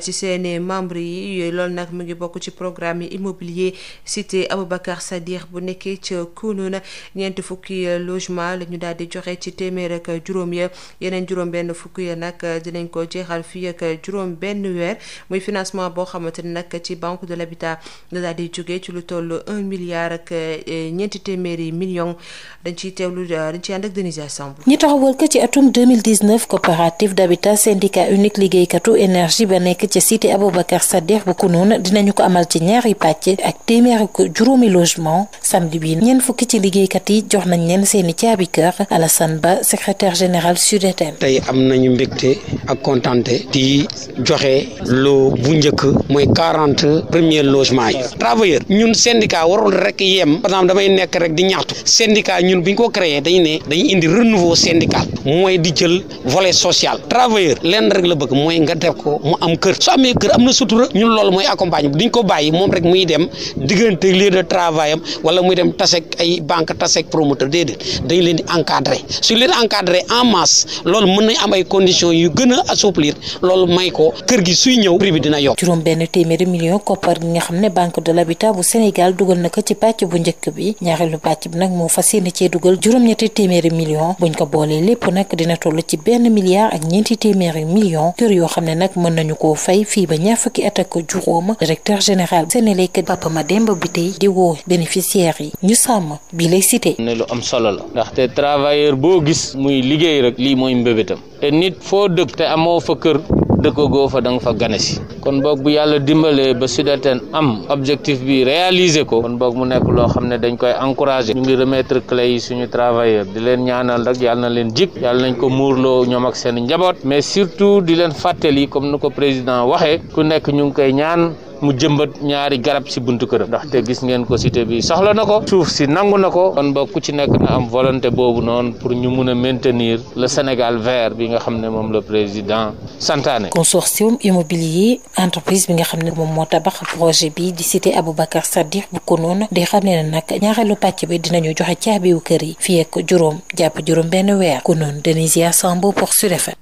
[SPEAKER 23] ci seeni membres yi loolu nag mu ngi bokk ci programme yi immobilier cité Aboubacar Sadikh bu nekkee ca Kounoune 4 fukki logement la ñu daal di joxe ci téeméer ak juróom ya yeneen juróom benn fukk ya nag dinañ ko jeexal fii ak juróom benn weer muy financement boo xamante ne nag ci banque de l'habitat la daal di jóge ci lu toll 1 milliard ak ñeenti téeméeri millions dañ ciy teewlu dañ ciy ànd ak Denise Samb.
[SPEAKER 8] ñi taxawal ko ci atum 2019 coopérative d'habitat syndicat unique liggéeykatu énergie ba nekk ci cité Aboubacar Sadikh bu Kounoune dinañu ko amal ci ñaari pàcc ak téeméer ak juróomi logement samedi bi ñeent fukki ci liggéeykat yi jox nañ leen seeni caabi kër Alassane Ba secrétaire général SUDETEN.
[SPEAKER 9] tey am nañu mbégte ak kontaante di joxe lu bu njëkk mooy 40 premiers logements yi travailleurs ñun syndicat warul rek yem par exemple damay nekk rek di ñaxtu syndicat ñun bi ñu ko créé dañuy indi renouveau syndical mooy di jël volet social travailleur lenn rek la bëgg mooy nga def ko mu am kër su amee kër am na sutura ñun loolu mooy accompagner duñ ko bàyyi moom rek muy dem diggante lieu de travail am wala muy dem tasek ay banque tasek promoteur déedéet dañ leen di encadrer su leen encadrer en masse loolu mën nañ am ay conditions yu gën a assouplir loolu may ko kër gi suy ñëw prix bi dina yokk.
[SPEAKER 8] juróom benn téeméeri million koppar gi nga xam ne banque de l'habitat bu Sénégal dugal na ko ci pàcc bu njëkk bi ñaareelu pàcc bi nag moo fas yéene cee dugal juróom-ñetti téeméeri million buñ ko boolee lépp nag dina toll ci 1 milliard ak ñeenti téeméeri million kër yoo xam ne nag mën nañu koo fay fii ba ñaar fukki at ak juróom directeur général Sénélec Papa Mademba Bitèye di woo bénéficiaires yi ñu sàmm bi lay cité.
[SPEAKER 10] ne lu am solo la ndaxte travailleur boo gis muy liggéey rek lii mooy mbébétam te nit foo dëkk te amoo fa kër dëkkagoo fa da nga fa gane si kon boog bu yàlla dimbalee ba SUDETEN am objectif bi réaliser ko kon boog mu nekk loo xam ne dañ koy encourager ñu ngi remettre clé yi suñu travailleur di leen ñaanal rek yàlla na leen jik yàlla nañ ko muurloo ñoom ak seen njaboot mais surtout di leen fàttali comme ni ko président waxee ku nekk ñu ngi koy ñaan mu jëmbat ñaari garab ci buntu këram ndaxte gis ngeen ko cité bi soxla na ko suuf si nangu na ko kon boog ku ci nekk na am volonté boobu noonu pour ñu mun a maintenir le Sénégal vert bi nga xam ne moom le président santaane.
[SPEAKER 8] consortium immobilier entreprise bi nga xam ne moom moo tabax projet bi di cité Aboubacar Sadikh bu Kounoune di xam ne nag ñaareelu pàcc bi dinañu joxe caabiwu kër yi fii ak juróom jàpp juróom benn weer Kounoune Denisia Sambo pour Sud FM.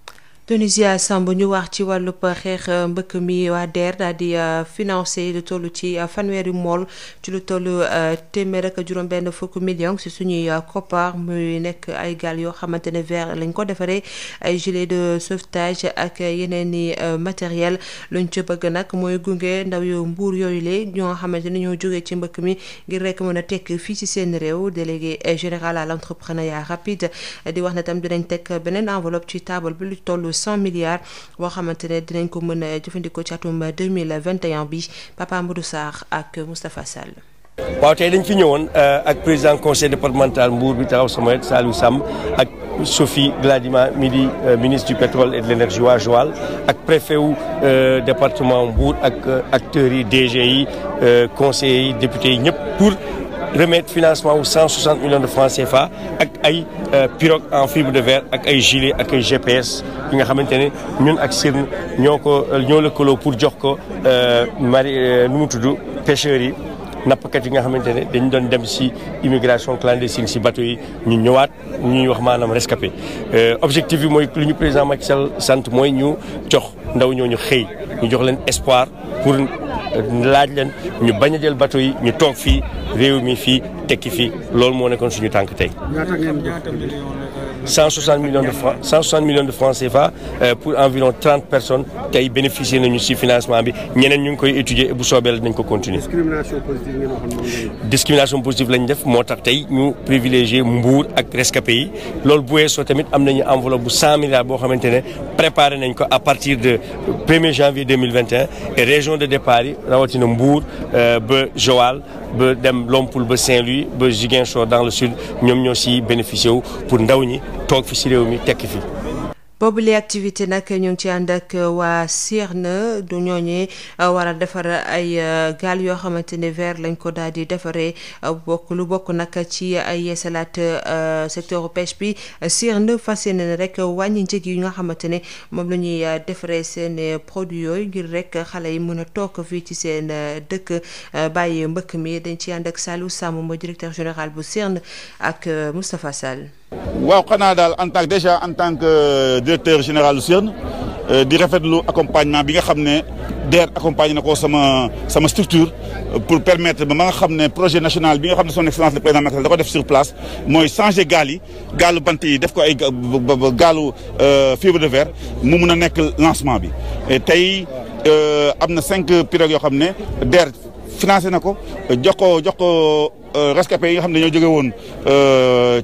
[SPEAKER 23] Tunisia Samb ñu wax ci wàllub xeex mbëkk mi waa DER daal di financé lu toll ci fanweeri mool ci lu toll téeméer ak juróom-benn fukk millions si suñuy koppar muy nekk ay gaal yoo xamante ne verre lañ ko defaree ay gilet de sauvetage ak yeneen i matériel luñ ci bëgg nag mooy gunge ndaw yu mbuur yooyu le ñoo xamante ne ñoo jógee ci mbëkk mi ngir rek mën a tekk fii ci seen réew délégué général à l'entrepreneuriat rapide di wax na tam dinañ teg beneen enveloppe ci table bi lu toll 100 milliards boo xamante ne dinañ ko mën a jëfandikoo ci atum 2021 bi Papa Amadou Sarr ak Moustapha Sall.
[SPEAKER 19] waaw tey dañ fi ñëwoon ak président conseil départemental Mbour bi taxaw sama wet Saliou Samb ak Sophie Gladima mi di ministre du pétrole et de l'énergie waa Joal ak préfet wu département Mbour ak acteurs yi DG yi conseillers yi députés yi ñëpp pour remettre financement wu 160 millions de francs CFA ak ay pirogue en fibre de verre ak ay gilet ak ay GPS yi nga xamante ne ñun ak CIRN ñoo lëkkaloo pour jox ko nu mu tudd pêcheurs yi nappkat yi nga xamante ne dañu doon dem si immigration clandestine si bateau yi ñu ñëwaat ñuy wax maanaam rescapé objectif bi mooy lu ñu président Macky Sall sant mooy ñu jox ndaw ñooñu xëy ñu jox leen espoir pour laaj leen ñu bañ a jël bateau yi ñu toog fii réew mi fii tekki fii loolu moo nekkoon suñu tànk tey. 160 millions de francs CFA pour environ 30 personnes tey bénéficier nañu ci financement bi ñeneen ñu ngi koy étudier bu soobee la dinañ ko continuer. discrimination positive lañ def moo tax tey ñu privilégié Mbour ak rescapé yi loolu bu weesoo tamit am nañu enveloppe bu 100 milliards boo xamante ne préparé nañ ko à partir de 1er janvier 2021 et région de départ yi rawatina Mbour ba Joal ba dem Lompoul ba Saint-Louis ba Ziguinchor dans le sud ñoom ñoo ci bénéficié wu pour ndaw ñi toog fi ci réew mi tekki fi.
[SPEAKER 23] boobu li activité nag ñu ngi ci ànd ak waa CIRN du ñooñee war a defar ay gaal yoo xamante ne verre lañ ko daal di defaree bokk nag ci ay yeesalaat secteur pêche bi CIRN fas yéene ne rek wàññi njëg yi nga xamante ne moom la ñuy defaree seen produit yooyu ngir rek xale yi mën a toog fii ci seen dëkk bàyyi mbëkk mi dañ ci ànd ak Salou Samb mooy directeur général bu CIRN ak Moustapha Sall.
[SPEAKER 7] waaw xanaa daal en tant que directeur général du CIRN di rafetlu accompagnement bi nga xam ne DER accompagné na ko sama structure pour permettre ba nga xam ne projet national bi nga xam ne son excellence le président Macky Sall da ko def sur place mooy changer gaal yi gaalu bant yi def ko ay gaalu fibre de verre mu mun a nekk lancement bi tey am na 5 pirogues yoo xam ne DER financé na ko jox ko rescapé yi nga xam ne ñoo jóge woon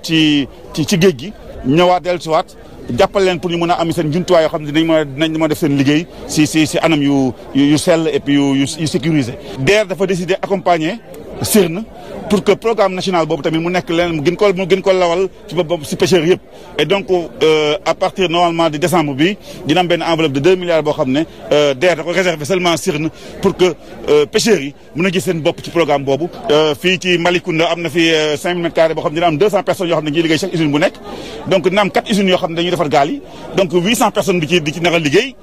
[SPEAKER 7] ci géej gi ñëwaat dellusiwaat jàppal leen pour ñu mën a am seen jumtuwaay yoo xam ne dinañ mën a def seen liggéey si anam yu sell et puis yu sécurisé. DER dafa décider accompagner CIRN pour que programme national boobu tamit mu nekk leen mu gën ko lawal ci boppam si pêcheurs yëpp et donc à partir normalement de décembre bi dina am benn enveloppe de 2 milliards boo xam ne DER da ko réserver seulement CIRN pour que pêcheurs yi mën a gis seen bopp ci programme boobu. fii ci Malicounda am na fi 5000 mètres carrés boo xam ne dina am 200 personnes yoo xam ne dañuy liggéey chaque usine bu nekk donc dina am 4 usines yoo xam ne dañuy defar gaal yi donc 800 personnes di ci nar a liggéey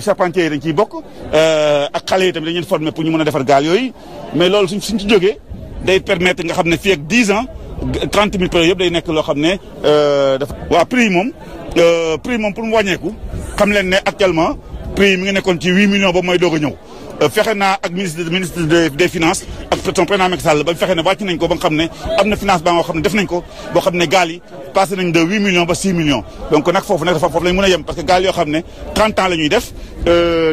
[SPEAKER 7] charpentiers yi dañ ciy bokk ak xale yi tamit dañuy former pour ñu mën a defar gaal yooyu mais loolu suñ ci jógee day permettre nga xam ne fii ak 10 ans 30 000 période yëpp day nekk loo xam ne dafa. waaw prix yi moom pour mu wàññeeku xam leen ne actuellement prix yi mi ngi nekkoon ci 8 millions boobu mooy doog a ñëw fexe naa ak ministre des finances ak son président Macky Sall ba fexe ne wàcc nañ ko ba nga xam ne am na financement boo xam ne def nañ ko boo xam ne gaal yi passé nañ de 8 millions ba 6 millions donc nag foofu lañ mën a yem parce que gaal yoo xam ne 30 ans la ñuy def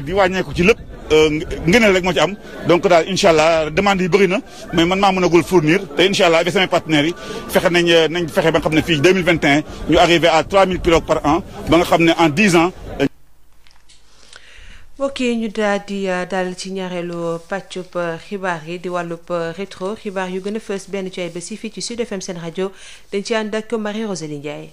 [SPEAKER 7] di wàññeeku ci lépp. ngëneel rek moo ci am donc daal incha allah demande yi bëri na mais man maa mënagul fournir te incha allah avec samay partenaires yi fexe nañ fexe ba nga xam ne fii 2021 ñu arrivé à 3000 pirogues par an ba nga xam ne en 10 ans.
[SPEAKER 23] ok ñu daal ci ñaareelu pàccub xibaar yi di wàllub rétro xibaar yu gën a fës benn ci ay bés yi fii ci Sud FM seen rajo dañ ci ànd ak Marie Rosalie Ndiaye.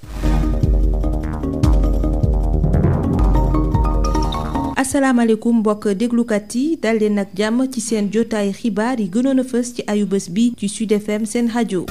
[SPEAKER 11] asalaamaaleykum mbokk déglukat yi dal leen nag jàmm ci seen jotaay xibaar yi gënoon a fës ci ayu bés bi ci Sud FM seen rajo.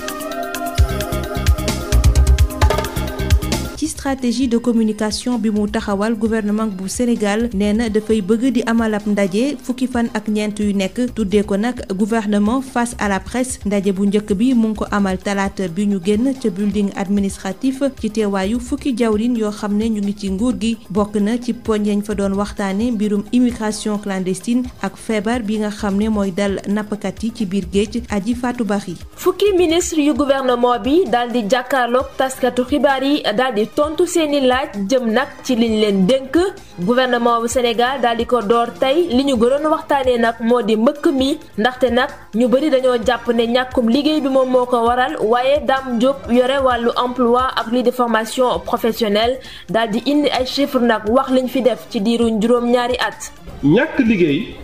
[SPEAKER 11] ci stratégie de communication bi mu taxawal gouvernement bu Sénégal nee na dafay bëgg di amal ab ndaje fukki fan ak ñeent yu nekk tuddee ko nag gouvernement face à la presse ndaje bu njëkk bi mu ngi ko amal talaata bi ñu génn ca building administratif ci teewaayu fukki jawrin yoo xam ne ñu ngi ci nguur gi bokk na ci poñ yañ fa doon waxtaane mbirum immigration clandestine ak feebar bi nga xam ne mooy dal nappkat yi ci biir géej Aji Fatou Bari.
[SPEAKER 13] fukki ministre yu gouvernement bi daal di jàkkaarloog taskatu xibaar yi daal di tontu seeni laaj jëm nag ci liñ leen dénk gouvernement bu Sénégal daal di ko door tey li ñu gënoon waxtaanee nag moo di mbëkk mi ndaxte nag ñu bëri dañoo jàpp ne ñàkkum liggéey bi moom moo ko waral waaye Dame Diop yore wàllu emploi ak lii de formation professionnelle daal di indi ay chiffres nag wax liñ fi def ci diiru juróom-ñaari at.
[SPEAKER 14] ñàkk liggéey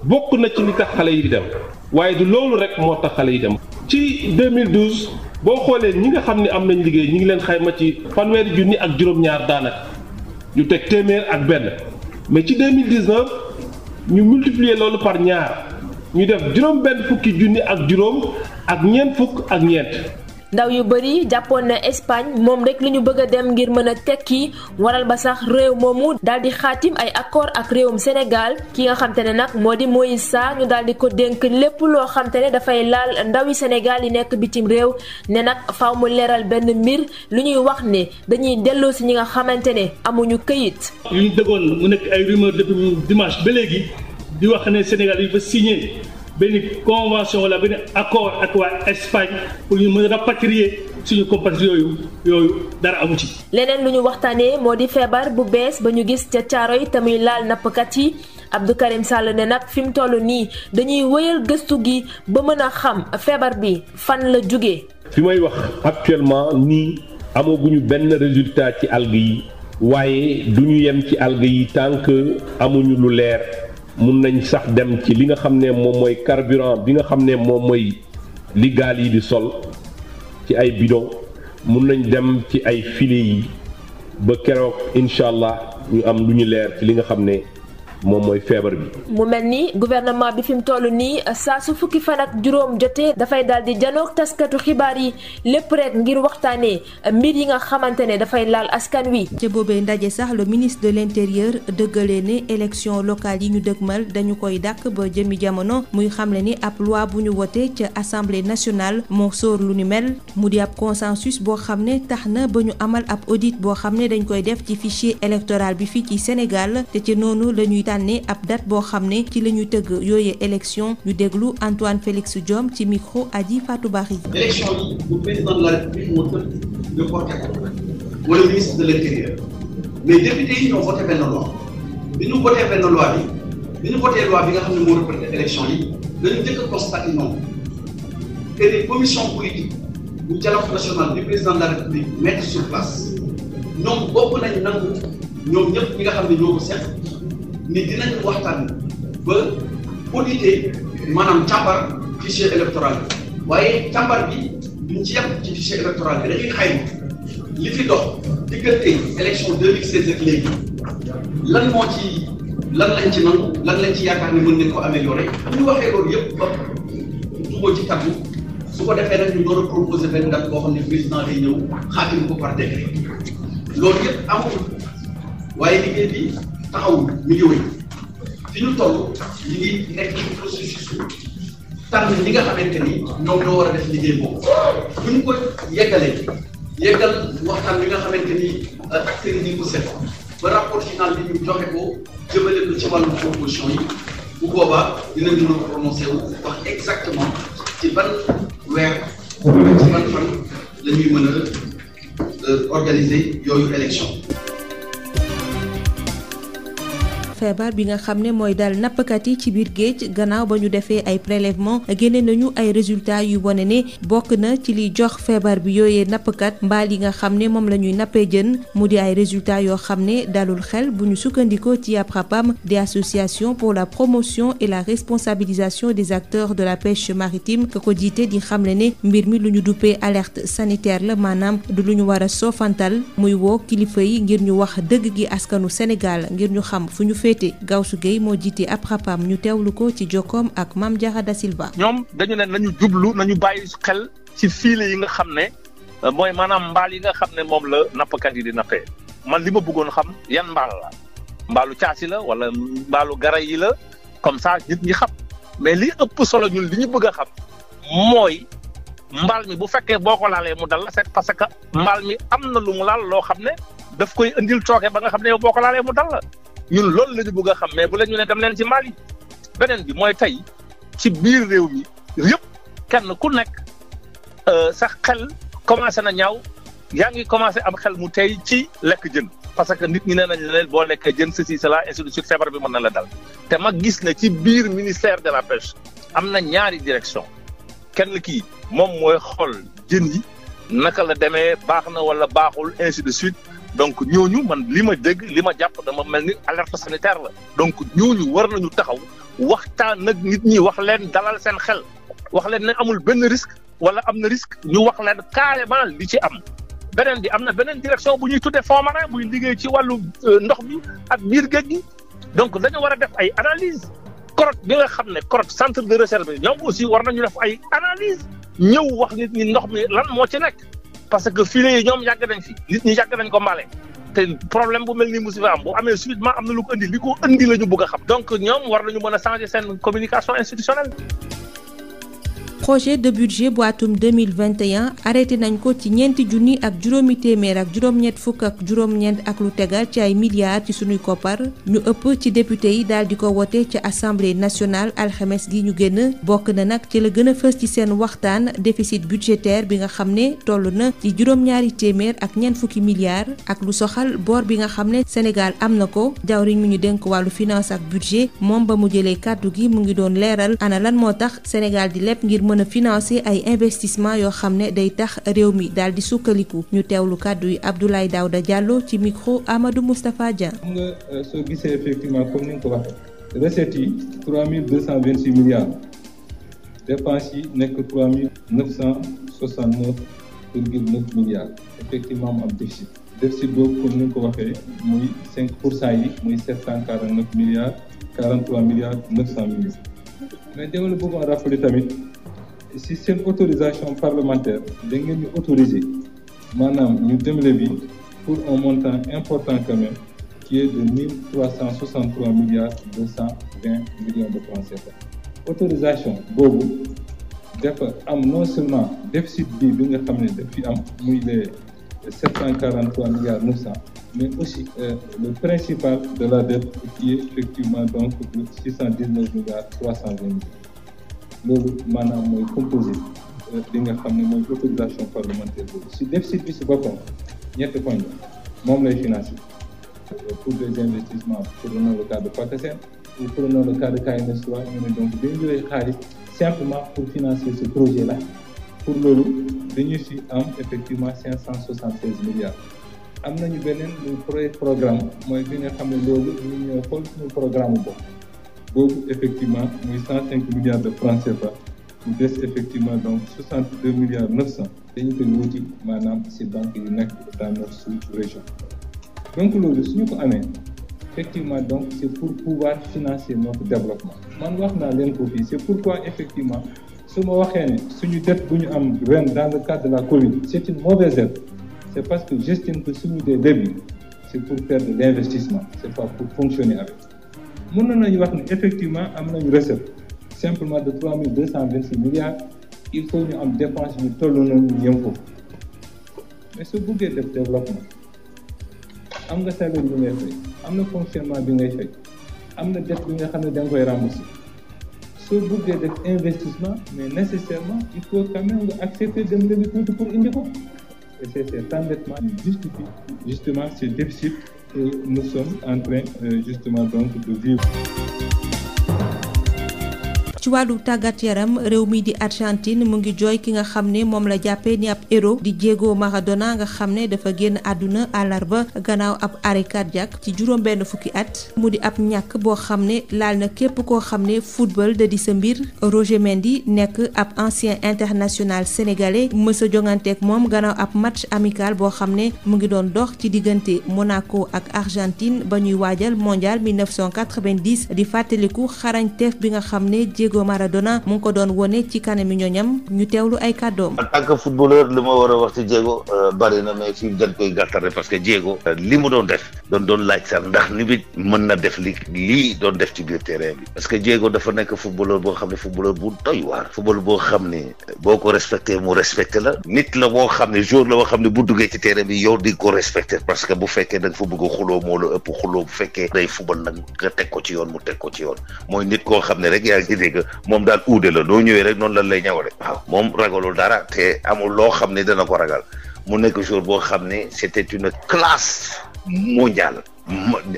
[SPEAKER 14] bokk na ci li tax xale yi di dem waaye du loolu rek moo tax xale yi dem. ci 2012 boo xoolee ñi nga xam ne am nañ liggéey ñi ngi leen xayma ci fanweeri junni ak juróom-ñaar daanaka ñu teg téeméer ak benn mais ci 2019 ñu multiplier loolu par ñaar ñu def juróom benn fukki junni ak juróom ak ñeent fukk ak ñeent.
[SPEAKER 13] ndaw yu bëri jàppoon na Espagne moom rek li ñu bëgg a dem ngir mën a tekki waral ba sax réew moomu daal di xaatim ay accord ak réewum Sénégal ki nga xam te ne nag moo di Moïse Sarr ñu daal di ko dénk lépp loo xam te ne dafay laal ndawi Sénégal yi nekk bitim réew ne nag faaw mu leeral benn mbir lu ñuy wax ne dañuy delloo si ñi nga xamante ne amuñu këyit.
[SPEAKER 22] yu ñu dëggoon mu nekk ay rumeur depuis dimanche ba léegi di wax ne Sénégal yi fa signé benn convention wala benn accord ak waa Espagne pour ñu mën a rapatrier suñu compatriotes yooyu dara amu ci.
[SPEAKER 13] leneen lu ñu waxtaanee moo di feebar bu bees ba ñu gis ca Caaroy te muy laal nappkat yi Abdou Karim Sall ne nag fi mu toll nii dañuy wëyal gëstu gi ba mën a xam feebar bi fan la jógee.
[SPEAKER 24] fi may wax actuellement nii amaguñu benn résultat ci algues yi waaye du ñu yem ci algues yi tant que amuñu lu leer mun nañ sax dem ci li nga xam ne moom mooy carburant bi nga xam ne moom mooy li gaal yi di sol ci ay bidon mun nañ dem ci ay filets yi ba keroog incha allah ñu am lu ñu leer ci li nga xam ne moom mooy feebar bi.
[SPEAKER 13] mu mel ni gouvernement bi fi mu toll nii saa su fukki fan ak juróom jotee dafay daal di janoog taskatu xibaar yi lépp rek ngir waxtaanee mbir yi nga xamante ne dafay laal askan wi.
[SPEAKER 11] ca boobee ndaje sax le ministre de l'intérieur dëggalee ne élection locale yi ñu dëgmal dañu koy dàkk ba jëmi jamono muy xamle ni ab loi bu ñu wote ca assemblée nationale moo sóor lu ni mel mu di ab consensus boo xam ne tax na ba ñu amal ab audit boo xam ne dañ koy def ci fichier électoral bi fii ci Sénégal te ci noonu lañuy tànne ab date boo xam ne ci la ñu tëgg yooyee élection ñu déglu Antoine Félix Diome ci micro Adji Fatou Bari.
[SPEAKER 25] élection yi bu président de la République moo tëb reporté ko wala ministre de l'intérieur mais député yi ñoo voté benn loi bi ñu voté benn loi bi ñu voté loi bi nga xam ne moo reporté élection yi dañu njëkk a constaté ñoom que les commissions politiques bu dialogue national du président de la République mettre sur place ñoom bokk nañ nangu ñoom ñëpp ñi nga xam ne ñoo ko seq ni dinañ waxtaan ba auditer maanaam càmbar fichier électoral bi waaye càmbar bi duñ ci yem ci fichier électoral bi dañuy xayma li fi dox diggante élection 2016 ak léegi lan lañ ci nangu lan lañ ci yaakaar ne mën nañ ko améliorer bu ñu waxee loolu yëpp ba dugoo ci kaddu su ko defee nag ñu doon a proposer benn date boo xam ne président day ñëw xaatim ko par décret loolu yëpp amul waaye liggéey bi taxawul mi ngi wéy fi ñu toll ñu ngi nekk ci processus tànn ñi nga xamante ni ñoom ñoo war a def liggéey boobu bu ñu ko yeggalee yeggal waxtaan bi nga xamante ni acteurs yi ñu ko seet ba rapport final bi ñu joxe ko jëmale ko ci wàllu proposition yi bu boobaa dinañ mën a prononcé wu wax exactement ci ban weer ci ban fan la ñuy mën a organiser yooyu élection.
[SPEAKER 11] feebar bi nga xam ne mooy dal nappkat yi ci biir géej gannaaw ba ñu defee ay prélèvement génne nañu ay résultats yu wane ne bokk na ci liy jox feebar bi yooyee nappkat mbaal yi nga xam ne moom la ñuy nappee jën mu di ay résultats yoo xam ne dalul xel bu ñu sukkandikoo ci ab rapport des associations pour la promotion et la responsabilisation des acteurs de la pêche maritime ka ko jiite di xamle ne mbir mi lu ñu duppee alerte sanitaire la maanaam du lu ñu war a soofantal muy woo kilifa yi ngir ñu wax dëgg gi askanu Sénégal ngir ñu xam fu ñu féete Gawsu Gueye moo jiite ab rapam ñu teewlu ko ci jokkoom ak Mame Diarra Da Silva.
[SPEAKER 1] ñoom dañu ne nañu jublu nañu bàyyi xel ci fiile yi nga xam ne mooy maanaam mbaal yi nga xam ne moom la nappkat yi di nappee man li ma bëggoon xam yan mbaal la mbaalu caasi la wala mbaalu garay yi la comme ça nit ñi xam mais li ëpp solo ñun li ñu bëgg a xam mooy mbaal mi bu fekkee boo ko laalee mu dal la c'est parce que mbaal mi am na lu mu laal loo xam ne daf koy indil tooke ba nga xam ne yow boo ko laalee mu dal la ñun loolu la ñu bëgg a xam mais bu la ñu ne dem leen ci mbaal yi beneen bi mooy tey ci biir réew mi yëpp kenn ku nekk sa xel commencé na ñaaw yaa ngi commencé am xel mu tey ci lekk jën parce que nit ñi nee nañ leen boo lekkee jën ceci cela ainsi de suite feebar bi mën na la dal te ma gis ne ci biir ministère de la pêche am na ñaari direction kenn kii moom mooy xool jën yi naka la demee baax na wala baaxul ainsi de suite donc ñooñu man li ma dégg li ma jàpp dama mel ni alerte sanitaire la donc ñooñu war nañu taxaw waxtaan nag nit ñi wax leen dalal seen xel wax leen ne amul benn risque wala am na risque ñu wax leen carrément li ci am beneen bi am na beneen direction bu ñuy tuddee fond marin buy liggéey ci wàllu ndox mi ak biir géej gi donc dañu war a def ay analyse CROT bi nga xam ne CROT centre de recherche bi ñoom aussi war nañu def ay analyse ñëw wax nit ñi ndox mi lan moo ci nekk parce que filets yi ñoom yàgg nañ fi nit ñi yàgg nañ ko mbale te problème bu mel ni musiba am bu amee subitement am na lu ko indi li ko indi la ñu bëgg a xam donc ñoom war nañu mën a changer seen communication institutionnelle.
[SPEAKER 11] projet de budget bu atum 2021 arrêté nañ ko ci ñeenti junni ak juróomi téeméer ak juróom-ñett fukk ak juróom-ñeent ak lu tegal ci ay milliards ci sunuy koppar ñu ëpp ci député yi daal di ko wote ci assemblée nationale alxames gi ñu génn bokk na nag ci la gën a fës ci seen waxtaan déficit budgétaire bi nga xam ne toll na ci juróom-ñaari téeméer ak ñeent fukki milliards ak lu soxal bor bi nga xam ne Sénégal am na ko jawriñ mi ñu dénk wàllu finance ak budget moom ba mu jëlee kàddu gi mu ngi doon leeral ana lan moo tax Sénégal di lépp ngir mën a financer ay investissement yoo xam ne day tax réew mi daal di sukkaliku ñu teewlu kàddu yi Abdoulaye Daouda Diallo ci micro Amadou Moustapha Dia.
[SPEAKER 3] xam nga soo gisee effectivement comme ni nga ko waxee recettes yi 3226 milliards dépenses yi nekk 3969,9 milliards effectivement mu am déficit boobu comme ni nga ko waxee muy 5% yi muy 749 milliards 43 milliards 900 millions mais dama la bëggoon rappeler tamit si seen autorisation parlementaire da ngeen ñu autoriser maanaam ñu demle bi pour un montant important quand même qui est de 1363 milliards 220 millions de francs CFA autorisation boobu dafa am non seulement déficit bi nga xam ne daf fi am muy les 743 milliards 900 mais aussi le principal de la dette qui est effectivement donc de 619 milliards 320 millions loolu maanaam mooy composé li nga xam ne mooy autorisation parlementaire boobu si déficit bi si boppam ñetti poñ la moom lay financer pour des investissements prenons le cas de PACASEN ou prenons le cas de KMS 3 ñu ne donc dañu jëlee xaalis simplement pour financer ce projet là pour loolu dañu si am effectivement 576 milliards am nañu beneen programme mooy bi nga xam ne loolu ñu ñoo xool suñu programme boobu effectivement muy 105 milliards de francs CFA mu des effectivement donc 62 milliards 900 dañu koy wuti maanaam si banque yu nekk dans notre sous-région donc loolu suñu ko amee effectivement donc c'est pour pouvoir financer notre développement man wax naa leen ko fii c'est pourquoi effectivement su ma waxee ne suñu dette bu ñu am ren dans le cadre de la Covid c'est une mauvaise dette c'est parce que j'estime que suñu des débuts c'est pour faire de l'investissement c'est pas pour fonctionner avec mën nañu wax ne effectivement am nañu recette simplement de 3226 milliards il faut ñu am dépense yu toll nañu yem foofu mais soo bëggee def développement am nga salaire bi ngay fay am na fonctionnement bi ngay fay am na dette bi nga xam ne da nga koy rembourser soo bëggee def investissement mais nécessairement il faut quand même nga accepter dem lebi tuuti pour indi ko et c'est cet endettement qui justifie justement ce déficit que nous sommes en train justement donc de vivre.
[SPEAKER 11] ci wàllu tàggat yaram réew mi di Argentine mu ngi jooy ki nga xam ne moom la jàppee ni ab héros di Diego Maradona nga xam ne dafa génn àdduna àllarba gannaaw ab arrêt cardiaque ci juróom-benn fukki at mu di ab ñàkk boo xam ne laal na képp koo xam ne football da di sa mbir. Roger Mendy nekk ab ancien international sénégalais mës a jonganteeg moom gannaaw ab match amical boo xam ne mu ngi doon dox ci diggante Monaco ak Argentine ba ñuy waajal mondial 1990 di fàttaliku xarañteef bi nga xam ne Diego Maradona mu ngi ko doon wone ci kanami ñoñam ñu teewlu ay kàddoom.
[SPEAKER 12] en tant que footballeur li ma war a wax ci Diego bari na mais fii dañ koy gàttale parce que Diego li mu doon def doon laaj sax ndax ni bi mën na def lii doon def ci biir terrain bi parce que Diego dafa nekk footballeur boo xam ne footballeur bu doy waar football boo xam ne boo ko respecté mu respecté la nit la boo xam ne joueur la boo xam ne bu duggee ci terrain bi yow di ko respecté parce que bu fekkee da nga fa bëgg a xuloo moo la ëpp xuloo bu fekkee day football nag nga teg ko ci yoon mu teg ko ci yoon mooy nit koo xam ne rek yaa ngi dégg moom daal uude la doo ñëwee rek noonu lan lay ñawale waaw moom ragalul dara te amul loo xam ne dana ko ragal mu nekk jour boo xam ne c'était une classe mondiale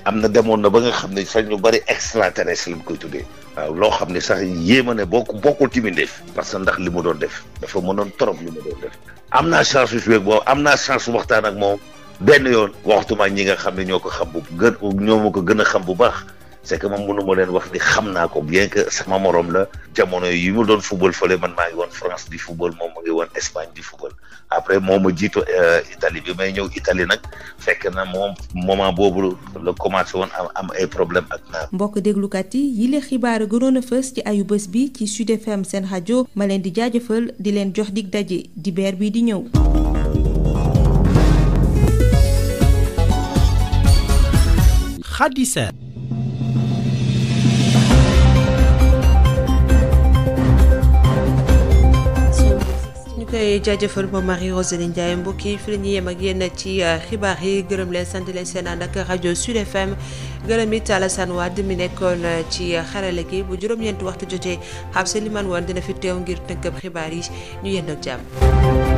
[SPEAKER 12] am na demoon na ba nga xam ne sax ñu bari extraterrestre lañ koy tuddee waaw loo xam ne sax yéema ne bokkul ci mbindeef parce que ndax li mu doon def dafa mënoon trop li mu doon def am naa chance su jouer boobu am naa chance waxtaan ak moom benn yoon waxtuma ñi nga xam ne ñoo ko xam ñoo ma ko gën a xam bu baax c'est que moom mënu ma leen wax ni xam naa ko bien que sama morom la jamono yi mu doon football fële man maa ngi woon France di football moom ma ngi woon Espagne di football après moom ma jiitu Italie bi may ñëw Italie nag fekk na moom moment boobu la commencé woon am ay problème ak naa.
[SPEAKER 11] mbokk déglukat yi yile xibaar gënoon a fës ci ayu bés bi ci Sud FM seen rajo ma leen di jaajëfal di leen jox dig daje dibeer bi di ñëw.
[SPEAKER 2] Khady Sène.
[SPEAKER 23] koy jaajëfal moom Marie Rosalie Ndiaye mbokk yi fi la ñuy yem ak yéen ci xibaar yi gërëm leen sant leen seen ànd ak rajo Sud FM gërëm it Alassane Wade mi nekkoon ci xarale gi bu juróom-ñeenti waxtu jotee xam sa liman woon dina fi teew ngir tënkab xibaar yi ñu yend ak jàmm.